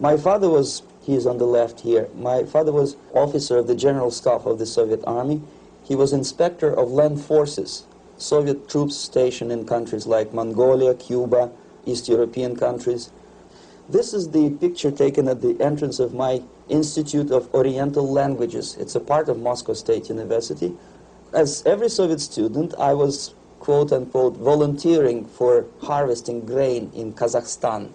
My father was, he is on the left here, my father was officer of the General Staff of the Soviet Army. He was inspector of land forces, Soviet troops stationed in countries like Mongolia, Cuba, East European countries. This is the picture taken at the entrance of my Institute of Oriental Languages. It's a part of Moscow State University. As every Soviet student, I was, quote-unquote, volunteering for harvesting grain in Kazakhstan.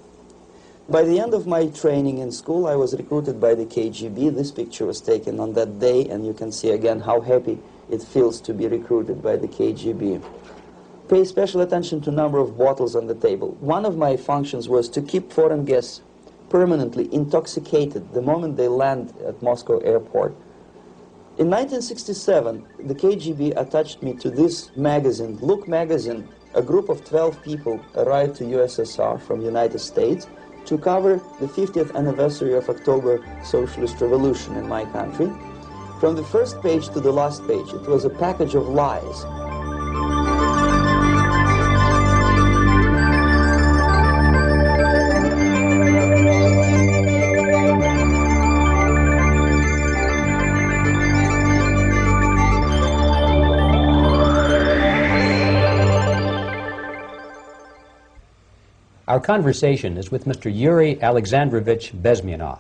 By the end of my training in school, I was recruited by the KGB. This picture was taken on that day, and you can see again how happy it feels to be recruited by the KGB. Pay special attention to number of bottles on the table. One of my functions was to keep foreign guests permanently intoxicated the moment they land at Moscow airport. In 1967, the KGB attached me to this magazine, Look magazine. A group of 12 people arrived to USSR from United States to cover the 50th anniversary of October Socialist Revolution in my country. From the first page to the last page, it was a package of lies. Our conversation is with Mr. Yuri Alexandrovich Bezmenov.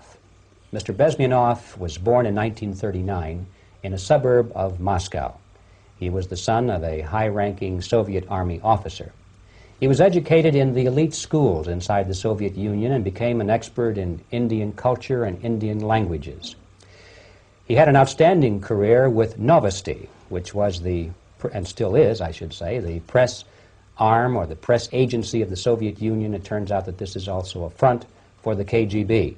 Mr. Bezmenov was born in 1939 in a suburb of Moscow. He was the son of a high-ranking Soviet Army officer. He was educated in the elite schools inside the Soviet Union and became an expert in Indian culture and Indian languages. He had an outstanding career with Novosti, which was the, and still is, I should say, the press arm or the press agency of the Soviet Union. It turns out that this is also a front for the KGB.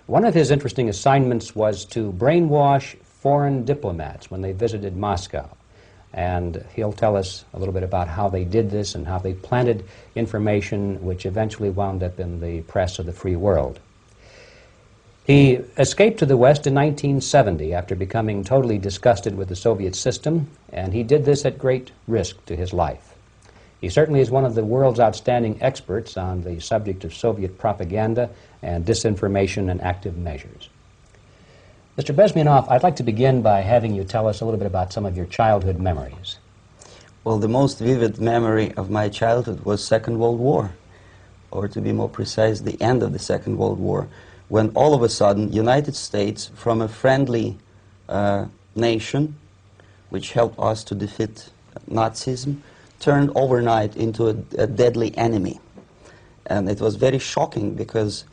One of his interesting assignments was to brainwash foreign diplomats when they visited Moscow. And he'll tell us a little bit about how they did this and how they planted information which eventually wound up in the press of the free world. He escaped to the West in 1970 after becoming totally disgusted with the Soviet system, and he did this at great risk to his life. He certainly is one of the world's outstanding experts on the subject of Soviet propaganda and disinformation and active measures. Mr. Bezmenov, I'd like to begin by having you tell us a little bit about some of your childhood memories. Well, the most vivid memory of my childhood was Second World War, or to be more precise, the end of the Second World War, when all of a sudden United States, from a friendly nation, which helped us to defeat Nazism, turned overnight into a deadly enemy. And it was very shocking because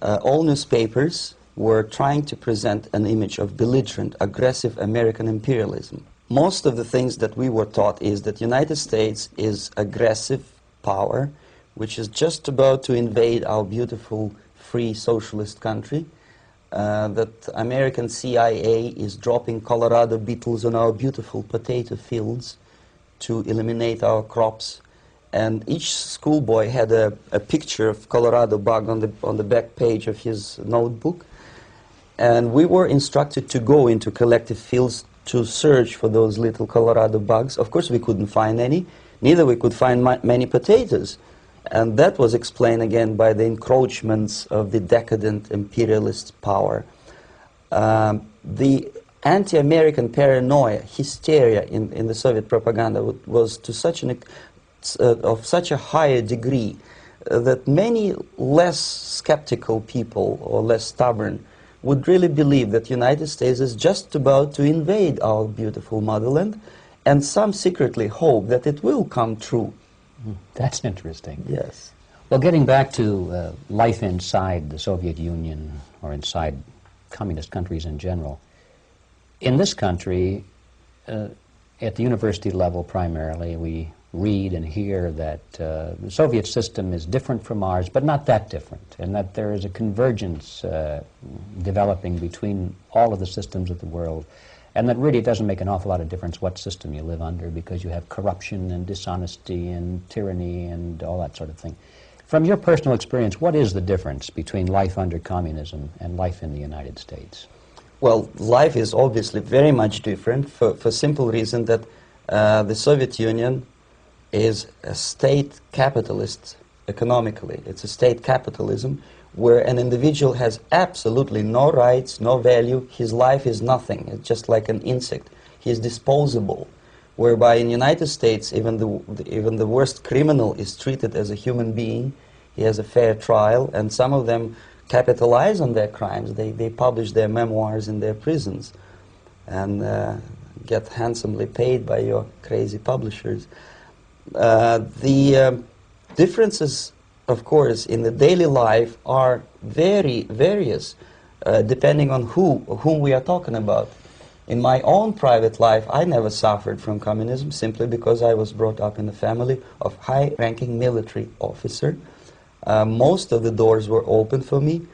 all newspapers were trying to present an image of belligerent, aggressive American imperialism. Most of the things that we were taught is that United States is aggressive power, which is just about to invade our beautiful, free, socialist country, that American CIA is dropping Colorado beetles on our beautiful potato fields to eliminate our crops, and each schoolboy had a picture of Colorado bug on the back page of his notebook, and we were instructed to go into collective fields to search for those little Colorado bugs. Of course, we couldn't find any, neither we could find many potatoes, and that was explained again by the encroachments of the decadent imperialist power. The anti-American paranoia, hysteria in the Soviet propaganda was to such of such a higher degree that many less skeptical people or less stubborn would really believe that the United States is just about to invade our beautiful motherland, and some secretly hope that it will come true. That's interesting. Yes. Well, getting back to life inside the Soviet Union or inside communist countries in general, in this country, at the university level primarily, we read and hear that the Soviet system is different from ours, but not that different, and that there is a convergence developing between all of the systems of the world, and that really it doesn't make an awful lot of difference what system you live under because you have corruption and dishonesty and tyranny and all that sort of thing. From your personal experience, what is the difference between life under communism and life in the United States? Well, life is obviously very much different for simple reason that the Soviet Union is a state capitalist economically. It's a state capitalism where an individual has absolutely no rights, no value. His life is nothing. It's just like an insect. He is disposable. Whereby in the United States, even the worst criminal is treated as a human being. He has a fair trial, and some of them capitalize on their crimes. They publish their memoirs in their prisons and get handsomely paid by your crazy publishers. The differences, of course, in the daily life are very various, depending on whom we are talking about. In my own private life, I never suffered from communism simply because I was brought up in a family of high-ranking military officer. Most of the doors were open for me.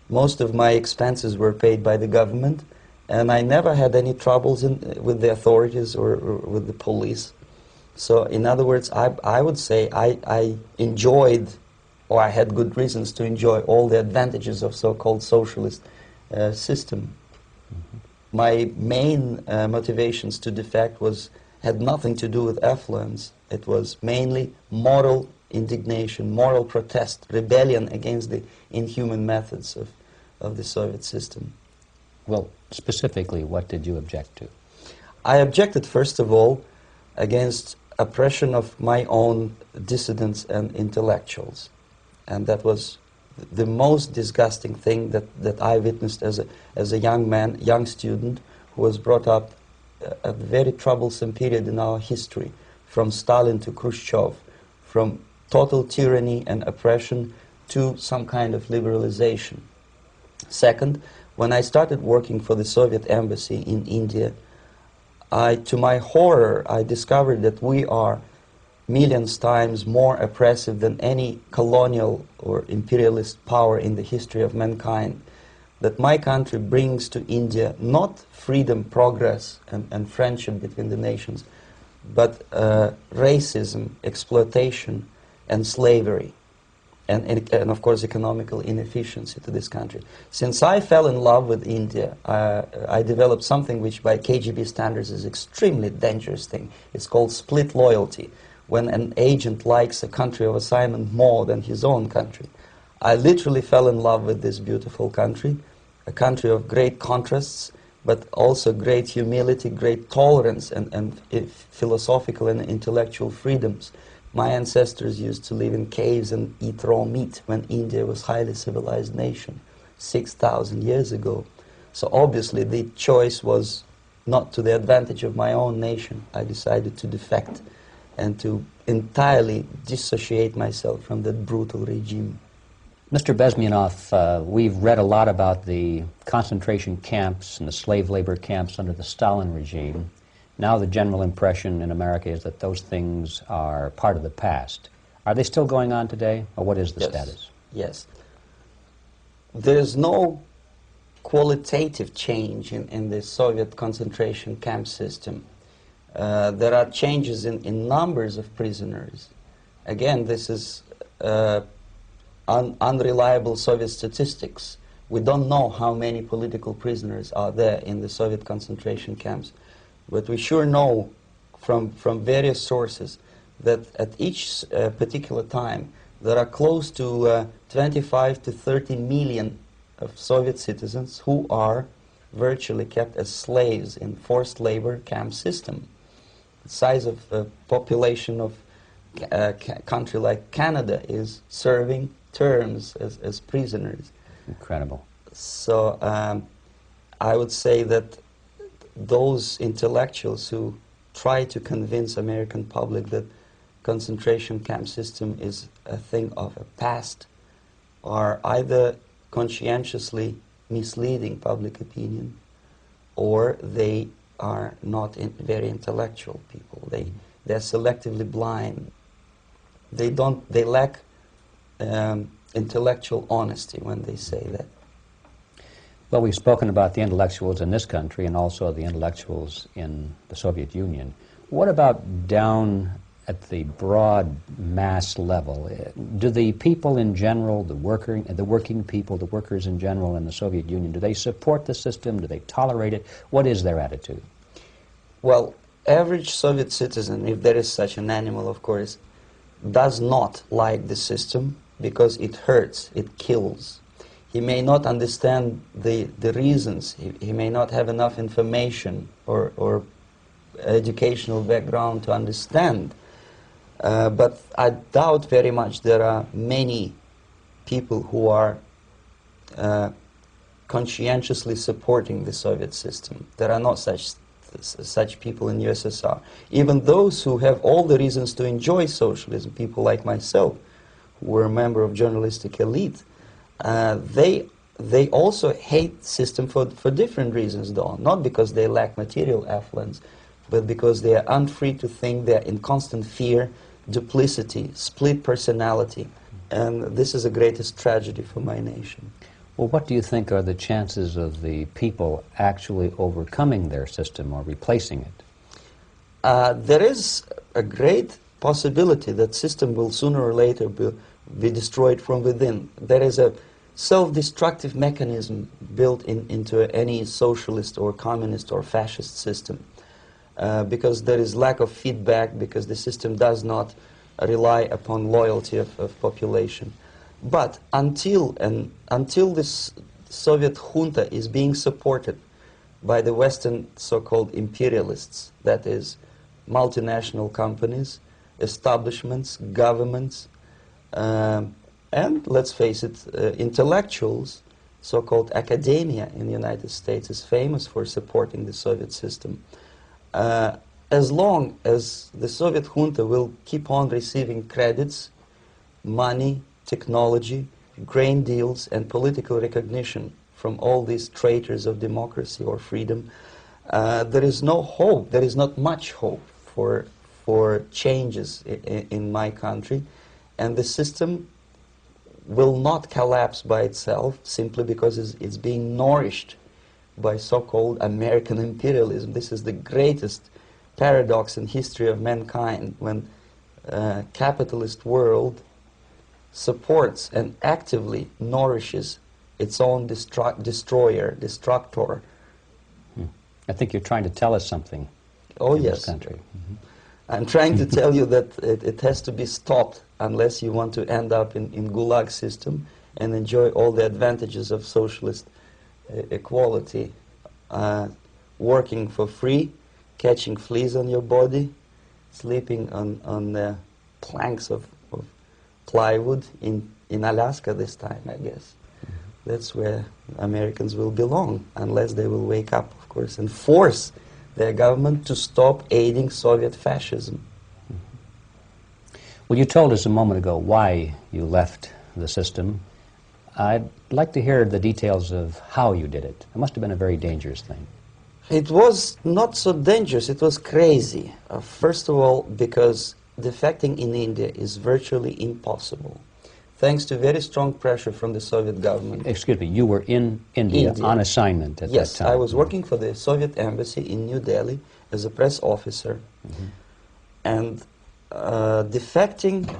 Most of my expenses were paid by the government, and I never had any troubles with the authorities or with the police. So, in other words, I would say I enjoyed, or I had good reasons to enjoy all the advantages of so-called socialist system. Mm-hmm. My main motivations to defect had nothing to do with affluence. It was mainly moral indignation, moral protest, rebellion against the inhuman methods of the Soviet system. Well, specifically, what did you object to? I objected, first of all, against oppression of my own dissidents and intellectuals. And that was the most disgusting thing that I witnessed as a young man, young student, who was brought up a very troublesome period in our history, from Stalin to Khrushchev, from total tyranny and oppression to some kind of liberalization. Second, when I started working for the Soviet embassy in India, to my horror, I discovered that we are millions times more oppressive than any colonial or imperialist power in the history of mankind. That my country brings to India not freedom, progress, and friendship between the nations, but racism, exploitation, and slavery, and of course economical inefficiency to this country. Since I fell in love with India, I developed something which by KGB standards is extremely dangerous thing. It's called split loyalty, when an agent likes a country of assignment more than his own country. I literally fell in love with this beautiful country, a country of great contrasts, but also great humility, great tolerance, and philosophical and intellectual freedoms. My ancestors used to live in caves and eat raw meat when India was a highly civilized nation 6,000 years ago. So obviously the choice was not to the advantage of my own nation. I decided to defect and to entirely dissociate myself from that brutal regime. Mr. Bezmenov, we've read a lot about the concentration camps and the slave labor camps under the Stalin regime. Now the general impression in America is that those things are part of the past. Are they still going on today, or what is the status? Yes. There is no qualitative change in the Soviet concentration camp system. There are changes in numbers of prisoners. Again, this is unreliable Soviet statistics. We don't know how many political prisoners are there in the Soviet concentration camps. But we sure know from various sources that at each particular time there are close to 25 to 30 million of Soviet citizens who are virtually kept as slaves in forced labor camp system. The size of the population of a country like Canada is serving terms as prisoners. Incredible. So I would say that those intellectuals who try to convince American public that concentration camp system is a thing of a past are either conscientiously misleading public opinion, or they are not very intellectual people. They're selectively blind. They lack intellectual honesty when they say that. Well, we've spoken about the intellectuals in this country and also the intellectuals in the Soviet Union. What about down at the broad mass level? Do the people in general, the working people, the workers in general in the Soviet Union, do they support the system? Do they tolerate it? What is their attitude? Well, average Soviet citizen, if there is such an animal, of course, does not like the system because it hurts, it kills. He may not understand the reasons. He may not have enough information or educational background to understand. But I doubt very much there are many people who are conscientiously supporting the Soviet system. There are not such people in USSR. Even those who have all the reasons to enjoy socialism, people like myself, who were a member of journalistic elite, they also hate the system for different reasons, though. Not because they lack material affluence, but because they are unfree to think, they are in constant fear, duplicity, split personality. And this is the greatest tragedy for my nation. Well, what do you think are the chances of the people actually overcoming their system or replacing it? There is a great possibility that system will sooner or later be destroyed from within. There is a self-destructive mechanism built into any socialist or communist or fascist system, because there is lack of feedback, because the system does not rely upon loyalty of population. But until this Soviet junta is being supported by the Western so-called imperialists, that is, multinational companies, establishments, governments, and, let's face it, intellectuals, so-called academia in the United States is famous for supporting the Soviet system. As long as the Soviet junta will keep on receiving credits, money, technology, grain deals, and political recognition from all these traitors of democracy or freedom, there is no hope, there is not much hope for changes in my country, and the system will not collapse by itself simply because it's being nourished by so-called American imperialism. This is the greatest paradox in history of mankind, when capitalist world supports and actively nourishes its own destructor. I think you're trying to tell us something in this country. Mm-hmm. I'm trying to tell you that it has to be stopped unless you want to end up in Gulag system and enjoy all the advantages of socialist equality, working for free, catching fleas on your body, sleeping on the planks of plywood in Alaska this time, I guess. That's where Americans will belong, unless they will wake up, of course, and force their government to stop aiding Soviet fascism. Well, you told us a moment ago why you left the system. I'd like to hear the details of how you did it. It must have been a very dangerous thing. It was not so dangerous, it was crazy. First of all, because defecting in India is virtually impossible, thanks to very strong pressure from the Soviet government. Excuse me, you were in India on assignment at that time. Yes, I was working for the Soviet embassy in New Delhi as a press officer. Mm-hmm. And defecting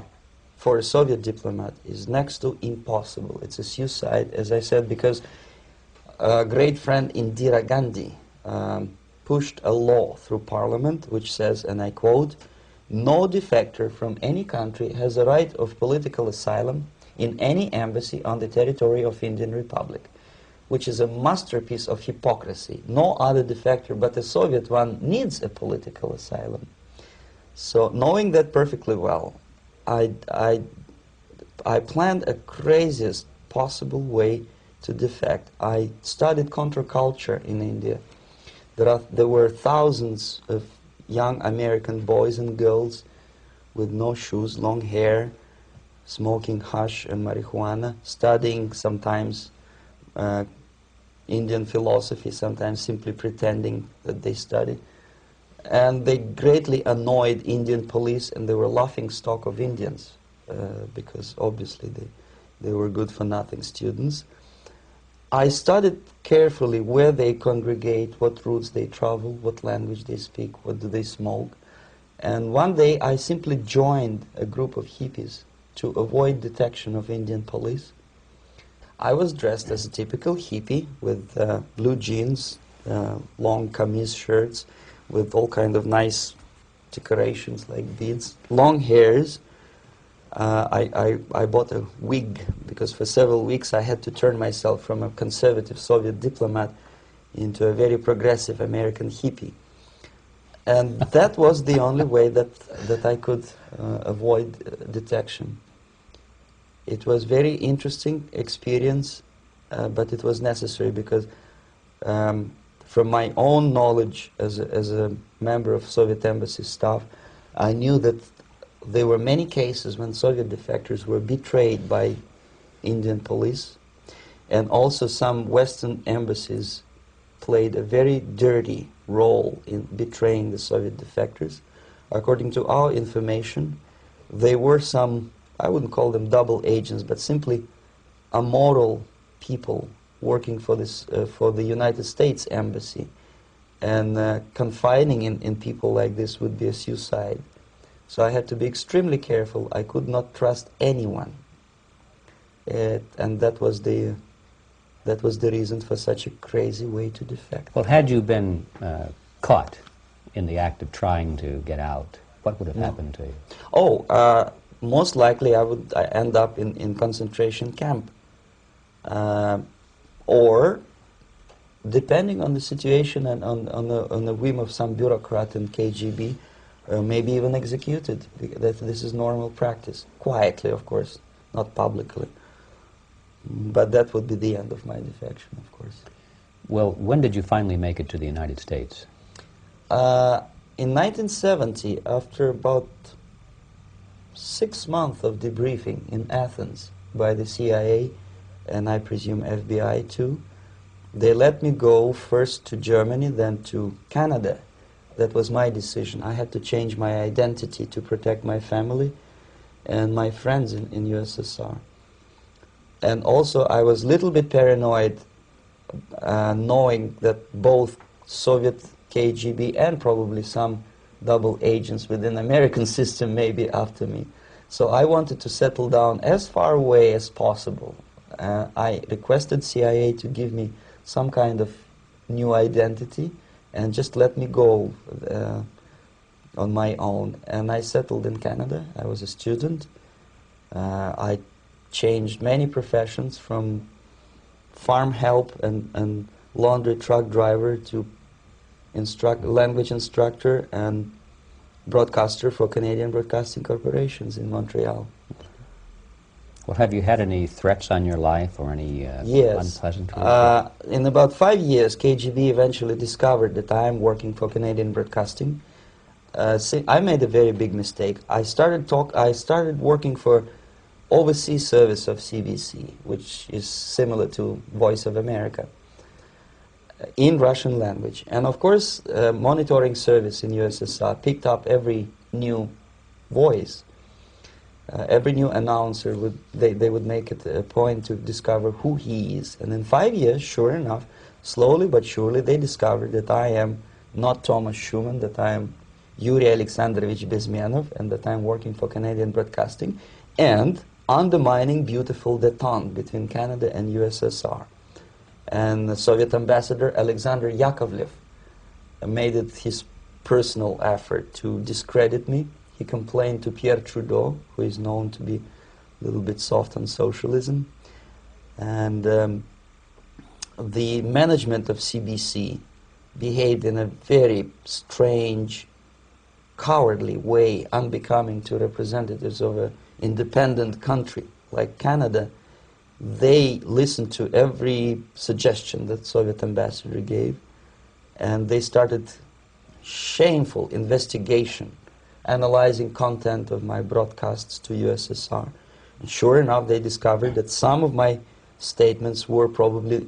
for a Soviet diplomat is next to impossible. It's a suicide, as I said, because a great friend Indira Gandhi pushed a law through parliament which says, and I quote, "No defector from any country has a right of political asylum in any embassy on the territory of Indian Republic," which is a masterpiece of hypocrisy. No other defector but the Soviet one needs a political asylum. So, knowing that perfectly well, I planned a craziest possible way to defect. I studied counterculture in India. There were thousands of young American boys and girls with no shoes, long hair, smoking hash and marijuana, studying sometimes Indian philosophy, sometimes simply pretending that they study. And they greatly annoyed Indian police, and they were laughing stock of Indians because obviously they were good-for-nothing students. I studied carefully where they congregate, what routes they travel, what language they speak, what do they smoke. And one day I simply joined a group of hippies to avoid detection of Indian police. I was dressed as a typical hippie with blue jeans, long kameez shirts, with all kind of nice decorations like beads, long hairs, I bought a wig because for several weeks I had to turn myself from a conservative Soviet diplomat into a very progressive American hippie. And that was the only way that I could avoid detection. It was very interesting experience, but it was necessary because from my own knowledge as a member of Soviet embassy staff, I knew that there were many cases when Soviet defectors were betrayed by Indian police, and also some Western embassies played a very dirty role in betraying the Soviet defectors. According to our information, there were some, I wouldn't call them double agents, but simply immoral people working for this for the United States embassy, and confiding in people like this would be a suicide. So I had to be extremely careful. I could not trust anyone, and that was the reason for such a crazy way to defect. Well, had you been caught in the act of trying to get out, what would have happened to you? Oh, most likely I would end up in concentration camp, or depending on the situation and on the whim of some bureaucrat in KGB, maybe even executed. This is normal practice, quietly, of course, not publicly. But that would be the end of my defection, of course. Well, when did you finally make it to the United States? In 1970, after about 6 months of debriefing in Athens by the CIA, and I presume FBI too, they let me go first to Germany, then to Canada. That was my decision. I had to change my identity to protect my family and my friends in USSR. And also I was a little bit paranoid, knowing that both Soviet KGB and probably some double agents within the American system may be after me. So I wanted to settle down as far away as possible. I requested CIA to give me some kind of new identity and just let me go on my own. And I settled in Canada. I was a student. I changed many professions, from farm help and laundry truck driver to language instructor and broadcaster for Canadian Broadcasting Corporations in Montreal. Well, have you had any threats on your life or any yes. unpleasant In about 5 years, KGB eventually discovered that I am working for Canadian Broadcasting. I made a very big mistake. I started working for overseas service of CBC, which is similar to Voice of America, in Russian language. And of course, monitoring service in USSR picked up every new voice. Every new announcer, they would make it a point to discover who he is. And in 5 years, sure enough, slowly but surely, they discovered that I am not Thomas Schumann, that I am Yuri Alexandrovich Bezmenov, and that I am working for Canadian Broadcasting, and undermining beautiful détente between Canada and USSR. And the Soviet ambassador Alexander Yakovlev made it his personal effort to discredit me. He complained to Pierre Trudeau, who is known to be a little bit soft on socialism. And the management of CBC behaved in a very strange, cowardly way, unbecoming to representatives of an independent country like Canada. They listened to every suggestion that Soviet ambassador gave, and they started shameful investigation, analyzing content of my broadcasts to USSR. And sure enough, they discovered that some of my statements were probably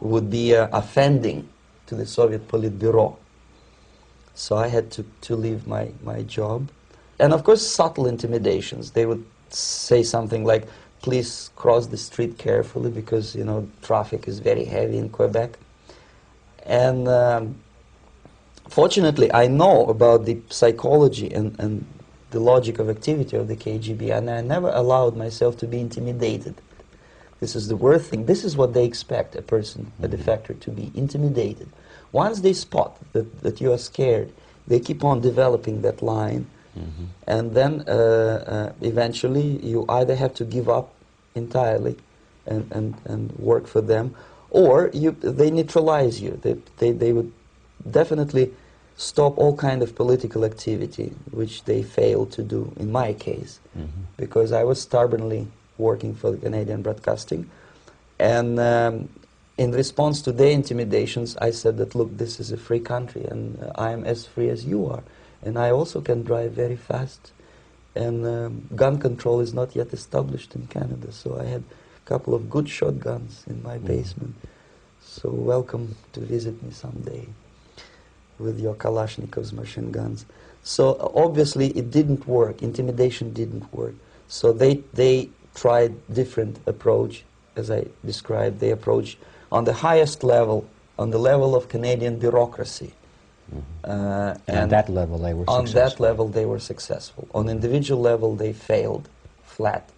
would be offending to the Soviet Politburo. So I had to leave my job. And of course, subtle intimidations. They would say something like, please cross the street carefully because, you know, traffic is very heavy in Quebec. And fortunately, I know about the psychology and the logic of activity of the KGB, and I never allowed myself to be intimidated. This is the worst thing. This is what they expect a person, a defector, to be intimidated. Once they spot that you are scared, they keep on developing that line And then eventually you either have to give up entirely and work for them, or they neutralize you. They would definitely stop all kind of political activity, which they failed to do in my case, because I was stubbornly working for the Canadian Broadcasting. And in response to their intimidations, I said that, look, this is a free country, and I am as free as you are. And I also can drive very fast. And gun control is not yet established in Canada, so I had a couple of good shotguns in my basement. So welcome to visit me someday with your Kalashnikov's machine guns. So obviously it didn't work. Intimidation didn't work. So they tried different approach, as I described. They approached on the highest level, on the level of Canadian bureaucracy. And at that level they were successful. On that level they were successful. On individual level they failed flat.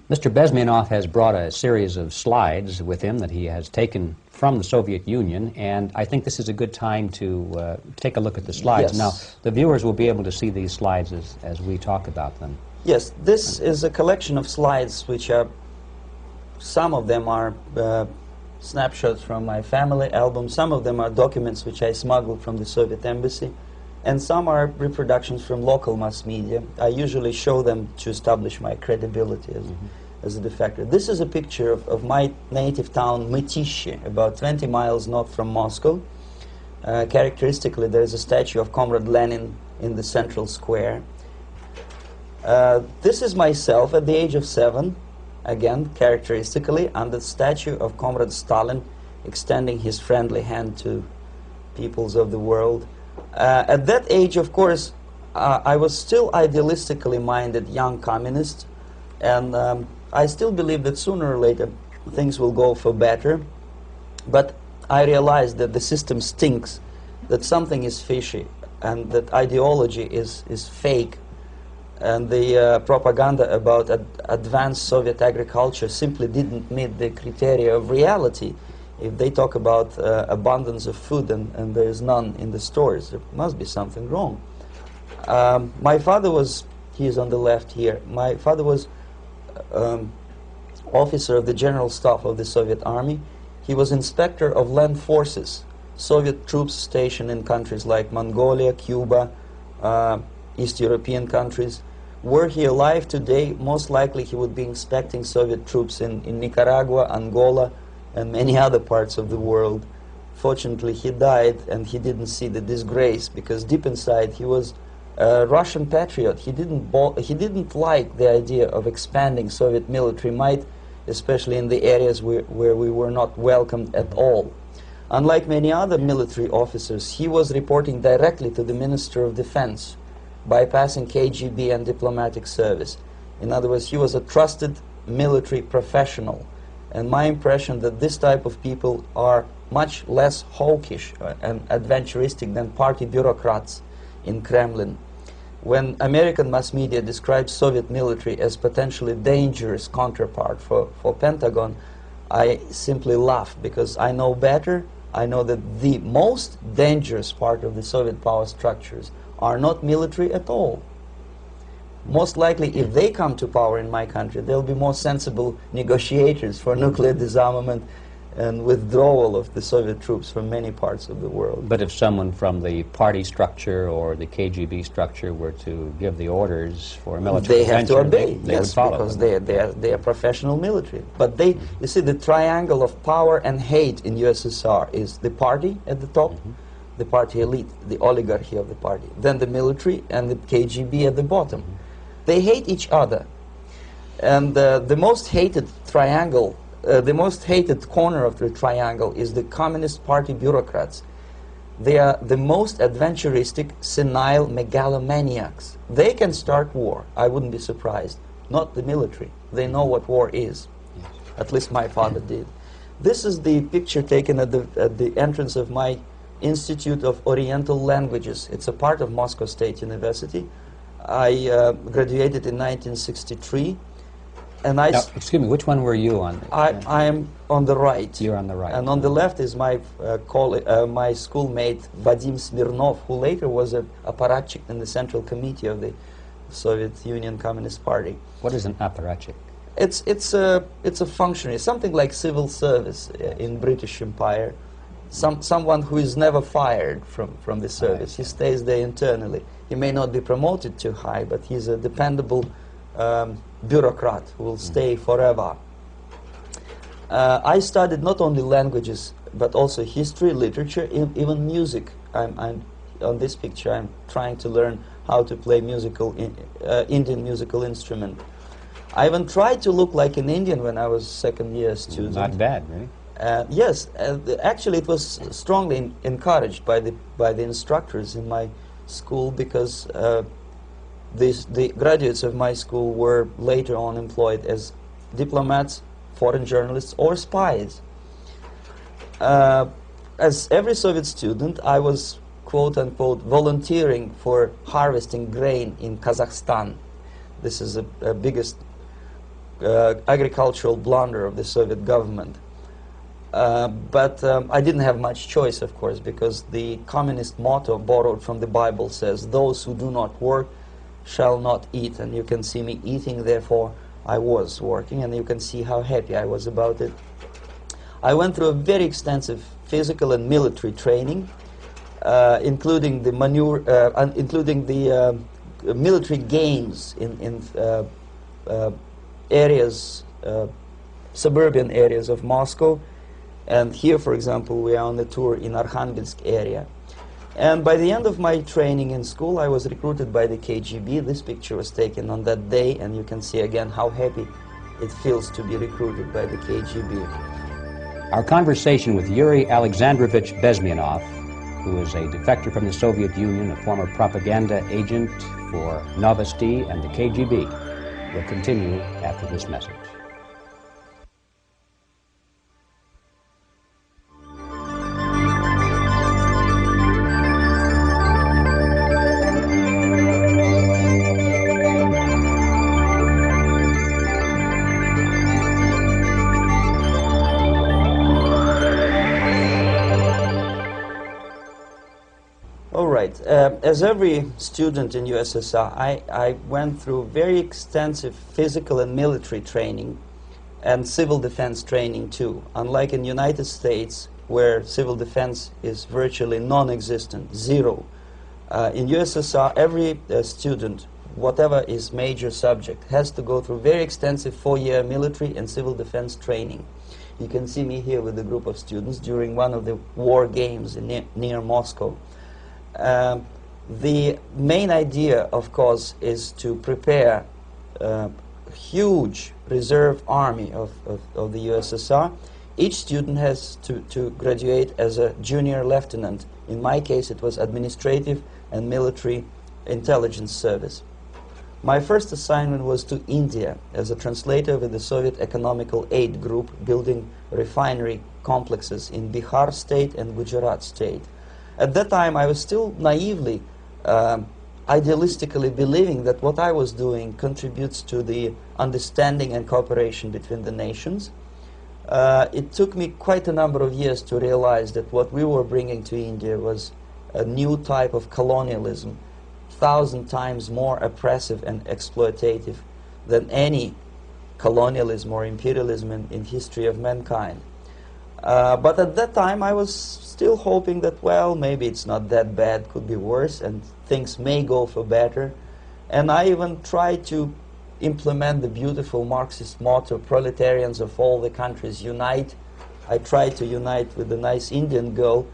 Mr. Bezmenov has brought a series of slides with him that he has taken from the Soviet Union, and I think this is a good time to take a look at the slides. Yes. Now, the viewers will be able to see these slides as we talk about them. Yes, this is a collection of slides which are, some of them are snapshots from my family album, some of them are documents which I smuggled from the Soviet embassy, and some are reproductions from local mass media. I usually show them to establish my credibility as a defector. This is a picture of my native town, Mytishi, about 20 miles north from Moscow. Characteristically, there is a statue of Comrade Lenin in the central square. This is myself at the age of 7, again, characteristically, and the statue of Comrade Stalin extending his friendly hand to peoples of the world. At that age, of course, I was still idealistically minded young communist, and I still believe that sooner or later things will go for better. But I realized that the system stinks, that something is fishy, and that ideology is fake. And the propaganda about advanced Soviet agriculture simply didn't meet the criteria of reality. If they talk about abundance of food and there is none in the stores, there must be something wrong. My father was, he is on the left here, my father was officer of the General Staff of the Soviet Army. He was inspector of land forces, Soviet troops stationed in countries like Mongolia, Cuba, East European countries. Were he alive today, most likely he would be inspecting Soviet troops in Nicaragua, Angola, and many other parts of the world. Fortunately, he died, and he didn't see the disgrace, because deep inside he was a Russian patriot. He didn't like the idea of expanding Soviet military might, especially in the areas where we were not welcomed at all. Unlike many other military officers, he was reporting directly to the Minister of Defense, bypassing KGB and diplomatic service. In other words, he was a trusted military professional. And my impression that this type of people are much less hawkish and adventuristic than party bureaucrats in Kremlin. When American mass media describes Soviet military as potentially dangerous counterpart for Pentagon, I simply laugh, because I know better. I know that the most dangerous part of the Soviet power structures are not military at all. Most likely, if they come to power in my country, they'll be more sensible negotiators for nuclear disarmament and withdrawal of the Soviet troops from many parts of the world. But if someone from the party structure or the KGB structure were to give the orders for a military they have to obey, they yes, would follow because them. they are professional military. But they, you see, the triangle of power and hate in USSR is the party at the top, the party elite, the oligarchy of the party, then the military, and the KGB at the bottom. They hate each other. And the most hated triangle, the most hated corner of the triangle is the Communist Party bureaucrats. They are the most adventuristic, senile megalomaniacs. They can start war, I wouldn't be surprised. Not the military. They know what war is. At least my father did. This is the picture taken at the entrance of my Institute of Oriental Languages. It's a part of Moscow State University. I graduated in 1963. And I Now, excuse me, which one were you on? I am on the right. You're on the right. And on the left is my my schoolmate Vadim Smirnov, who later was a apparatchik in the Central Committee of the Soviet Union Communist Party. What is an apparatchik? It's a functionary, something like civil service in British Empire. Someone who is never fired from the service. He stays there internally. He may not be promoted too high, but he's a dependable bureaucrat who will stay forever. I studied not only languages, but also history, literature, even music. I'm on this picture, I'm trying to learn how to play Indian musical instrument. I even tried to look like an Indian when I was second-year student. Not bad, really. Yes, actually it was strongly encouraged by the instructors in my school, because the graduates of my school were later on employed as diplomats, foreign journalists, or spies. As every Soviet student, I was, quote-unquote, volunteering for harvesting grain in Kazakhstan. This is the biggest agricultural blunder of the Soviet government. But I didn't have much choice, of course, because the communist motto borrowed from the Bible says, "Those who do not work shall not eat." And you can see me eating, therefore I was working, and you can see how happy I was about it. I went through a very extensive physical and military training, including the military games in areas, suburban areas of Moscow. And here, for example, we are on a tour in Arkhangelsk area. And by the end of my training in school, I was recruited by the KGB. This picture was taken on that day, and you can see again how happy it feels to be recruited by the KGB. Our conversation with Yuri Alexandrovich Bezmenov, who is a defector from the Soviet Union, a former propaganda agent for Novosti and the KGB, will continue after this message. As every student in USSR, I went through very extensive physical and military training and civil defense training too. Unlike in the United States, where civil defense is virtually non-existent, zero. In USSR, every student, whatever his major subject, has to go through very extensive 4-year military and civil defense training. You can see me here with a group of students during one of the war games near Moscow. The main idea, of course, is to prepare a huge reserve army of the USSR. Each student has to graduate as a junior lieutenant. In my case, it was administrative and military intelligence service. My first assignment was to India as a translator with the Soviet Economical Aid Group, building refinery complexes in Bihar state and Gujarat state. At that time, I was still naively, idealistically believing that what I was doing contributes to the understanding and cooperation between the nations. It took me quite a number of years to realize that what we were bringing to India was a new type of colonialism, 1,000 times more oppressive and exploitative than any colonialism or imperialism in history of mankind. But at that time, I was still hoping that, well, maybe it's not that bad, could be worse, and things may go for better. And I even tried to implement the beautiful Marxist motto, proletarians of all the countries unite. I tried to unite with a nice Indian girl,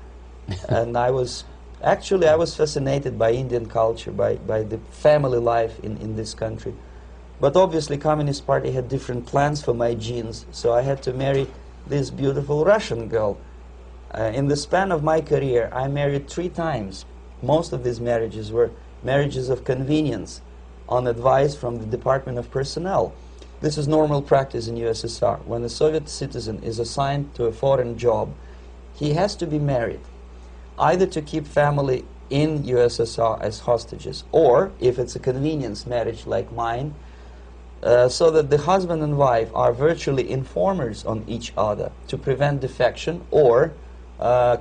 and I was fascinated by Indian culture, by the family life in this country. But obviously, Communist Party had different plans for my genes, so I had to marry this beautiful Russian girl. In the span of my career, I married 3 times. Most of these marriages were marriages of convenience, on advice from the Department of Personnel. This is normal practice in USSR. When a Soviet citizen is assigned to a foreign job, he has to be married, either to keep family in USSR as hostages, or, if it's a convenience marriage like mine, so that the husband and wife are virtually informers on each other to prevent defection or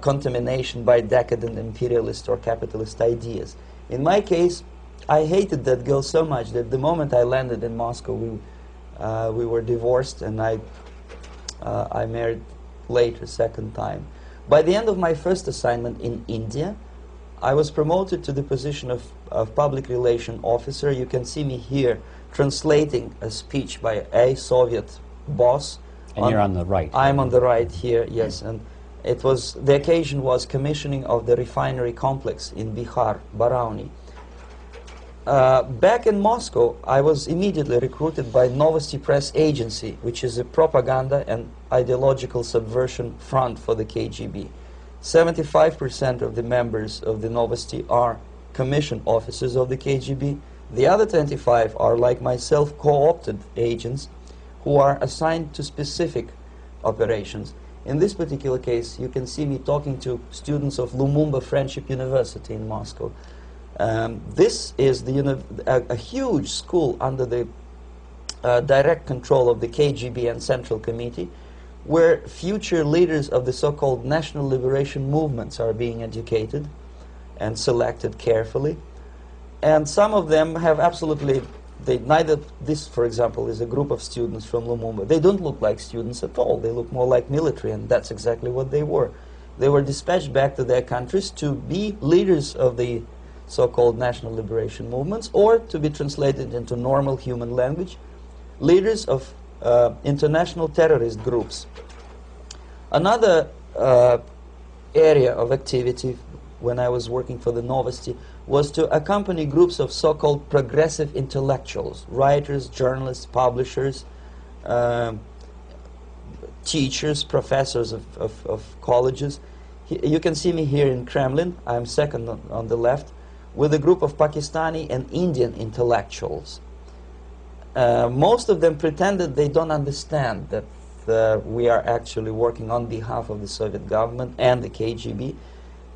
contamination by decadent imperialist or capitalist ideas. In my case, I hated that girl so much that the moment I landed in Moscow, we were divorced, and I married later, second time. By the end of my first assignment in India, I was promoted to the position of public relation officer. You can see me here translating a speech by a Soviet boss. And you're on the right. I'm on the right here, yes. And it was, the occasion was commissioning of the refinery complex in Bihar, Barauni. Back in Moscow, I was immediately recruited by Novosti Press Agency, which is a propaganda and ideological subversion front for the KGB. 75% of the members of the Novosti are commissioned officers of the KGB. The other 25 are, like myself, co-opted agents who are assigned to specific operations. In this particular case, you can see me talking to students of Lumumba Friendship University in Moscow. This is a huge school under the direct control of the KGB and Central Committee, where future leaders of the so-called national liberation movements are being educated and selected carefully. And some of them have absolutely, this, for example, is a group of students from Lumumba. They don't look like students at all. They look more like military, and that's exactly what they were. They were dispatched back to their countries to be leaders of the so-called national liberation movements, or to be translated into normal human language, leaders of international terrorist groups. Another area of activity when I was working for the Novosti was to accompany groups of so-called progressive intellectuals, writers, journalists, publishers, teachers, professors of colleges. You can see me here in Kremlin. I'm second on the left, with a group of Pakistani and Indian intellectuals. Most of them pretended they don't understand that we are actually working on behalf of the Soviet government and the KGB.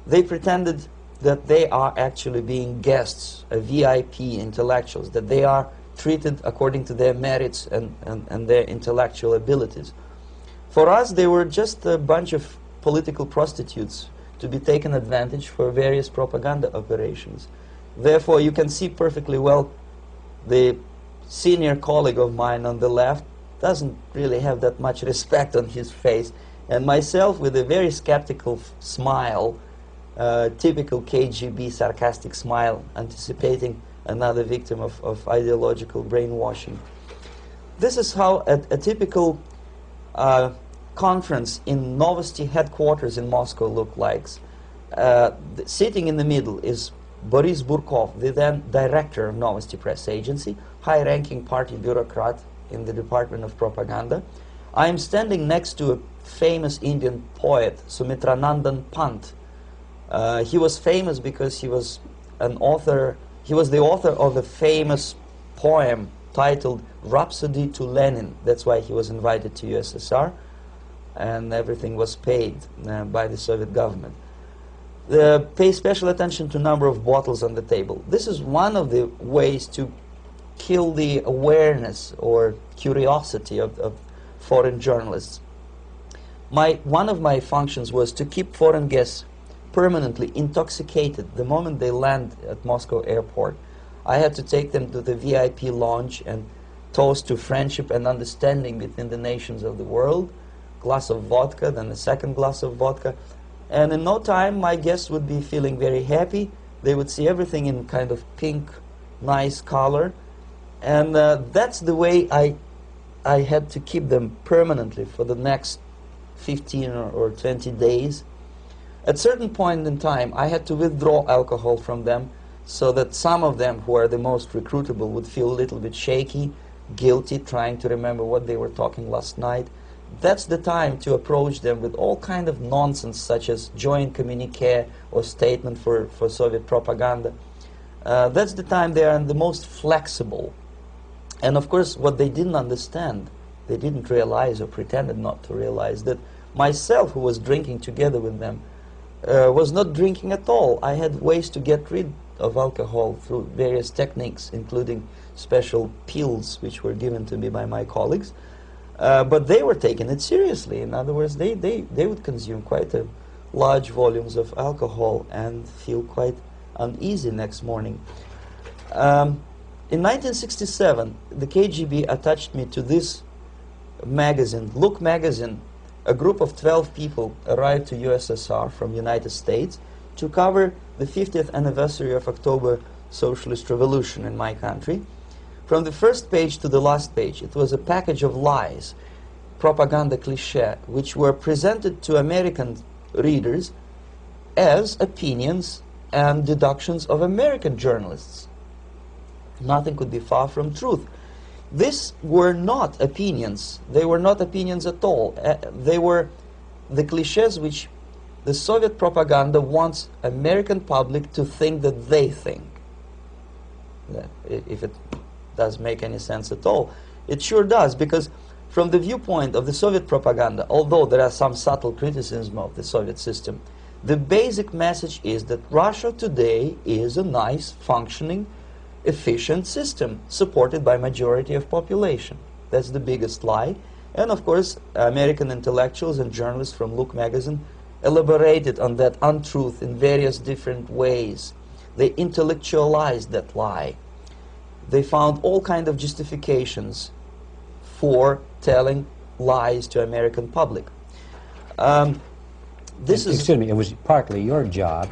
They pretended that they are actually being guests, VIP intellectuals, that they are treated according to their merits and their intellectual abilities. For us, they were just a bunch of political prostitutes to be taken advantage for various propaganda operations. Therefore, you can see perfectly well the senior colleague of mine on the left doesn't really have that much respect on his face, and myself with a very skeptical smile, typical KGB sarcastic smile, anticipating another victim of ideological brainwashing. This is how a typical conference in Novosti headquarters in Moscow looked like. Sitting in the middle is Boris Burkov, the then director of Novosti Press Agency, high-ranking party bureaucrat in the Department of Propaganda. I am standing next to a famous Indian poet, Sumitranandan Pant. He was famous because he was an author. He was the author of a famous poem titled Rhapsody to Lenin. That's why he was invited to USSR, and everything was paid by the Soviet government. Pay special attention to number of bottles on the table. This is one of the ways to kill the awareness or curiosity of foreign journalists. One of my functions was to keep foreign guests permanently intoxicated the moment they land at Moscow airport. I had to take them to the VIP lounge and toast to friendship and understanding between the nations of the world. Glass of vodka, then a second glass of vodka. And in no time, my guests would be feeling very happy. They would see everything in kind of pink, nice color. And that's the way I had to keep them permanently for the next 15 or 20 days. At a certain point in time, I had to withdraw alcohol from them so that some of them, who are the most recruitable, would feel a little bit shaky, guilty, trying to remember what they were talking last night. That's the time to approach them with all kind of nonsense, such as joint communique or statement for Soviet propaganda. That's the time they are the most flexible. And of course, what they didn't understand, they didn't realize or pretended not to realize, that myself, who was drinking together with them, was not drinking at all. I had ways to get rid of alcohol through various techniques, including special pills which were given to me by my colleagues. But they were taking it seriously. In other words, they would consume quite large volumes of alcohol and feel quite uneasy next morning. In 1967, the KGB attached me to this magazine, Look magazine. A group of 12 people arrived to USSR from United States to cover the 50th anniversary of October Socialist Revolution in my country. From the first page to the last page, it was a package of lies, propaganda cliché, which were presented to American readers as opinions and deductions of American journalists. Nothing could be far from truth. These were not opinions. They were not opinions at all. They were the clichés which the Soviet propaganda wants American public to think that they think. If it does make any sense at all. It sure does, because from the viewpoint of the Soviet propaganda, although there are some subtle criticisms of the Soviet system, the basic message is that Russia today is a nice, functioning, efficient system supported by majority of population. That's the biggest lie. And of course, American intellectuals and journalists from Look magazine elaborated on that untruth in various different ways. They intellectualized that lie. They found all kinds of justifications for telling lies to American public. Excuse me, it was partly your job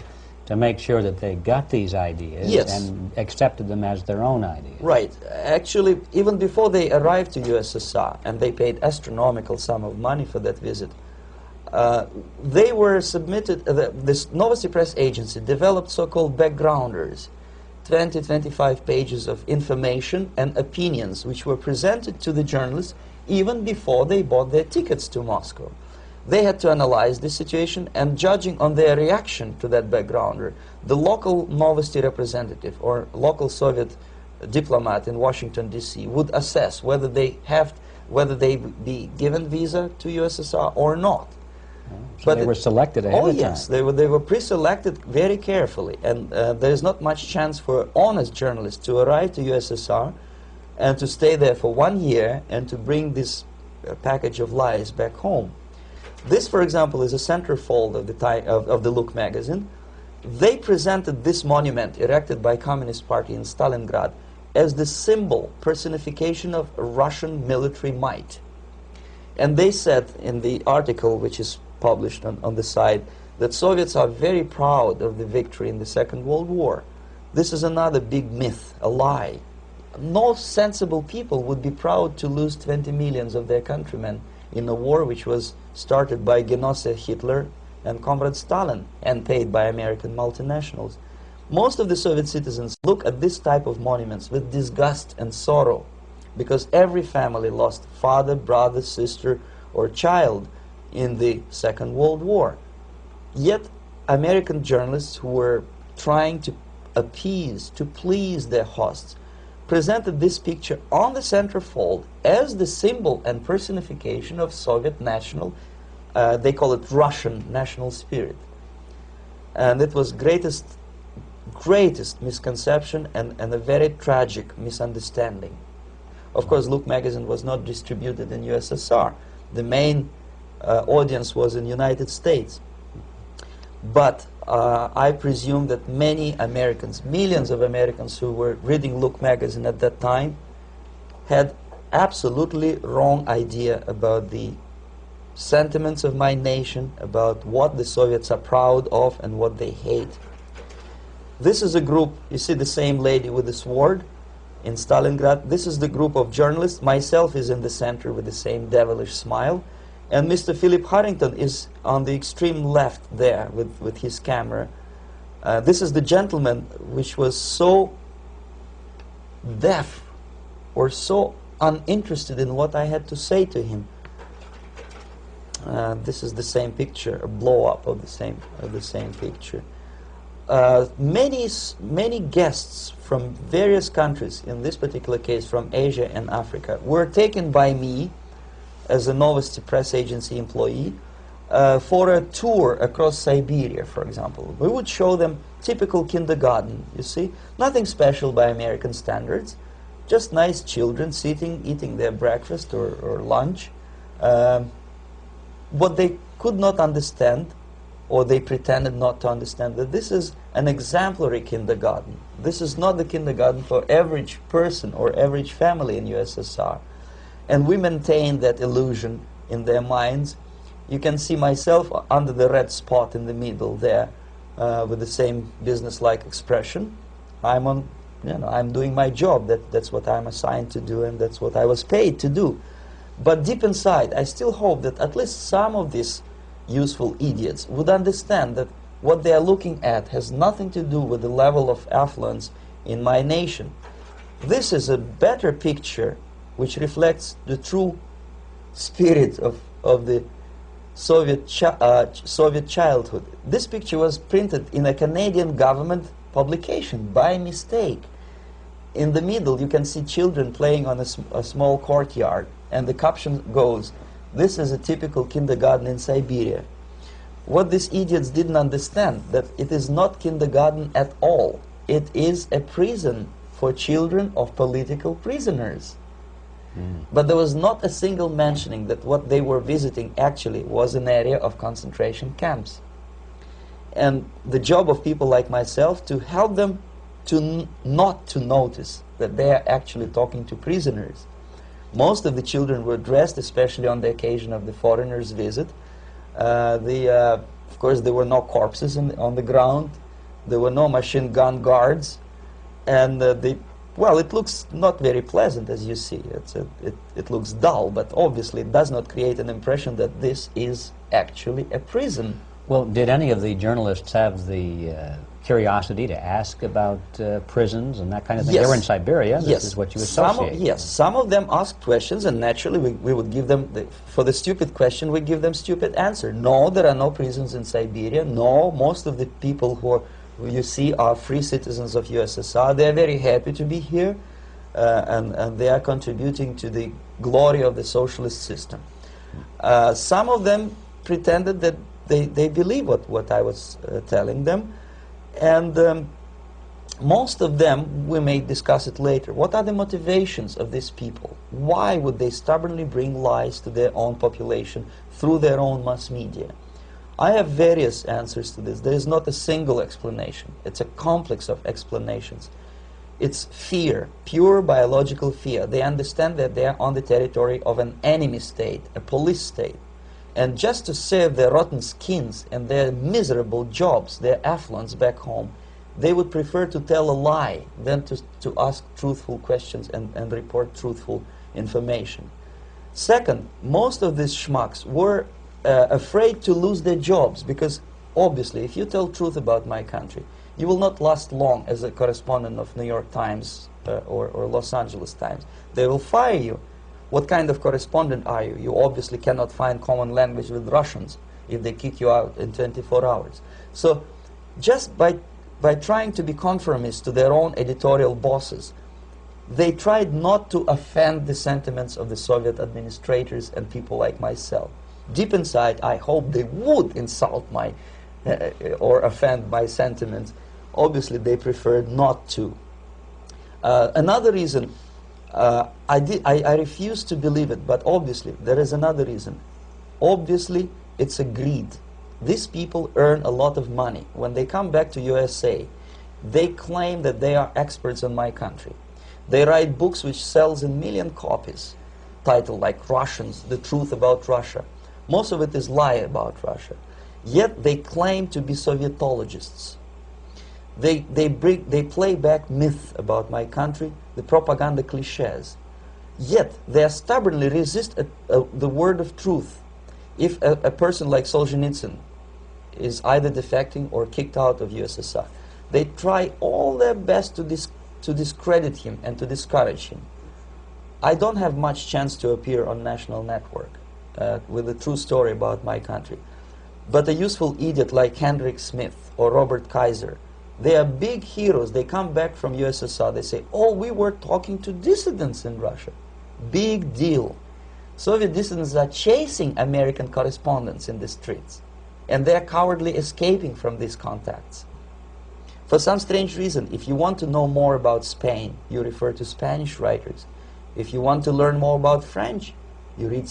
to make sure that they got these ideas, yes, and accepted them as their own ideas. Right. Actually, even before they arrived to USSR, and they paid astronomical sum of money for that visit, they were submitted, this Novosti Press Agency developed so-called backgrounders, 20-25 pages of information and opinions which were presented to the journalists even before they bought their tickets to Moscow. They had to analyze the situation, and judging on their reaction to that backgrounder, the local Novosti representative or local Soviet diplomat in Washington, D.C. would assess whether they be given visa to USSR or not. So they were selected ahead of time. Yes, they were pre-selected very carefully, and there is not much chance for honest journalists to arrive to USSR and to stay there for 1 year and to bring this package of lies back home. This, for example, is a centerfold of the Look magazine. They presented this monument erected by Communist Party in Stalingrad as the symbol, personification of Russian military might. And they said in the article, which is published on the site, that Soviets are very proud of the victory in the Second World War. This is another big myth, a lie. No sensible people would be proud to lose 20 millions of their countrymen in a war which was started by Genoese Hitler and Comrade Stalin and paid by American multinationals. Most of the Soviet citizens look at this type of monuments with disgust and sorrow, because every family lost father, brother, sister, or child in the Second World War. Yet American journalists who were trying to appease, to please their hosts, presented this picture on the centerfold as the symbol and personification of Soviet national, they call it Russian national spirit. And it was greatest misconception and a very tragic misunderstanding. Of course, Look magazine was not distributed in USSR. The main audience was in United States. But I presume that many Americans, millions of Americans who were reading Look magazine at that time, had absolutely wrong idea about the sentiments of my nation, about what the Soviets are proud of and what they hate. This is a group, you see the same lady with the sword in Stalingrad. This is the group of journalists. Myself is in the center with the same devilish smile. And Mr. Philip Harrington is on the extreme left there with his camera. This is the gentleman which was so deaf or so uninterested in what I had to say to him. This is the same picture, a blow-up of the same picture. Many guests from various countries, in this particular case from Asia and Africa, were taken by me as a Novosti Press Agency employee for a tour across Siberia, for example. We would show them typical kindergarten, you see. Nothing special by American standards. Just nice children sitting, eating their breakfast or lunch. What they could not understand, or they pretended not to understand, that this is an exemplary kindergarten. This is not the kindergarten for average person or average family in USSR. And we maintain that illusion in their minds. You can see myself under the red spot in the middle there, with the same business-like expression. I'm doing my job. That's what I'm assigned to do, and that's what I was paid to do. But deep inside, I still hope that at least some of these useful idiots would understand that what they are looking at has nothing to do with the level of affluence in my nation. This is a better picture which reflects the true spirit of the Soviet childhood. This picture was printed in a Canadian government publication by mistake. In the middle you can see children playing on a small courtyard, and the caption goes, "This is a typical kindergarten in Siberia." What these idiots didn't understand, that it is not kindergarten at all. It is a prison for children of political prisoners. But there was not a single mentioning that what they were visiting actually was an area of concentration camps. And the job of people like myself to help them to not to notice that they are actually talking to prisoners. Most of the children were dressed, especially on the occasion of the foreigners' visit. Of course, there were no corpses on the ground. There were no machine gun guards. And well, it looks not very pleasant, as you see. It looks dull, but obviously it does not create an impression that this is actually a prison. Well, did any of the journalists have the curiosity to ask about prisons and that kind of thing? Yes. They were in Siberia. This Yes. is what you associate. Yes, some of them asked questions, and naturally we would give them, for the stupid question, we give them stupid answer. No, there are no prisons in Siberia. No, most of the people who you see are free citizens of USSR. They are very happy to be here, and they are contributing to the glory of the socialist system. Some of them pretended that they believe what I was telling them, and most of them, we may discuss it later. What are the motivations of these people? Why would they stubbornly bring lies to their own population through their own mass media? I have various answers to this. There is not a single explanation. It's a complex of explanations. It's fear, pure biological fear. They understand that they are on the territory of an enemy state, a police state. And just to save their rotten skins and their miserable jobs, their affluence back home, they would prefer to tell a lie than to ask truthful questions and report truthful information. Second, most of these schmucks were afraid to lose their jobs, because obviously if you tell truth about my country, you will not last long as a correspondent of New York Times or Los Angeles Times. They will fire you. What kind of correspondent are you? You obviously cannot find common language with Russians if they kick you out in 24 hours. So just by trying to be conformist to their own editorial bosses, they tried not to offend the sentiments of the Soviet administrators and people like myself. Deep inside, I hope they would insult my or offend my sentiments. Obviously, they preferred not to. Another reason, I refuse to believe it, but obviously there is another reason. Obviously, it's a greed. These people earn a lot of money. When they come back to USA, they claim that they are experts in my country. They write books which sells in million copies, titled like Russians, The Truth About Russia. Most of it is lie about Russia. Yet they claim to be Sovietologists. They play back myth about my country, the propaganda cliches. Yet they stubbornly resist the word of truth. If a person like Solzhenitsyn is either defecting or kicked out of USSR, they try all their best to discredit him and to discourage him. I don't have much chance to appear on national network with a true story about my country. But a useful idiot like Hendrik Smith or Robert Kaiser, they are big heroes. They come back from USSR. They say, oh, we were talking to dissidents in Russia. Big deal. Soviet dissidents are chasing American correspondents in the streets, and they are cowardly escaping from these contacts. For some strange reason, if you want to know more about Spain, you refer to Spanish writers. If you want to learn more about French, you read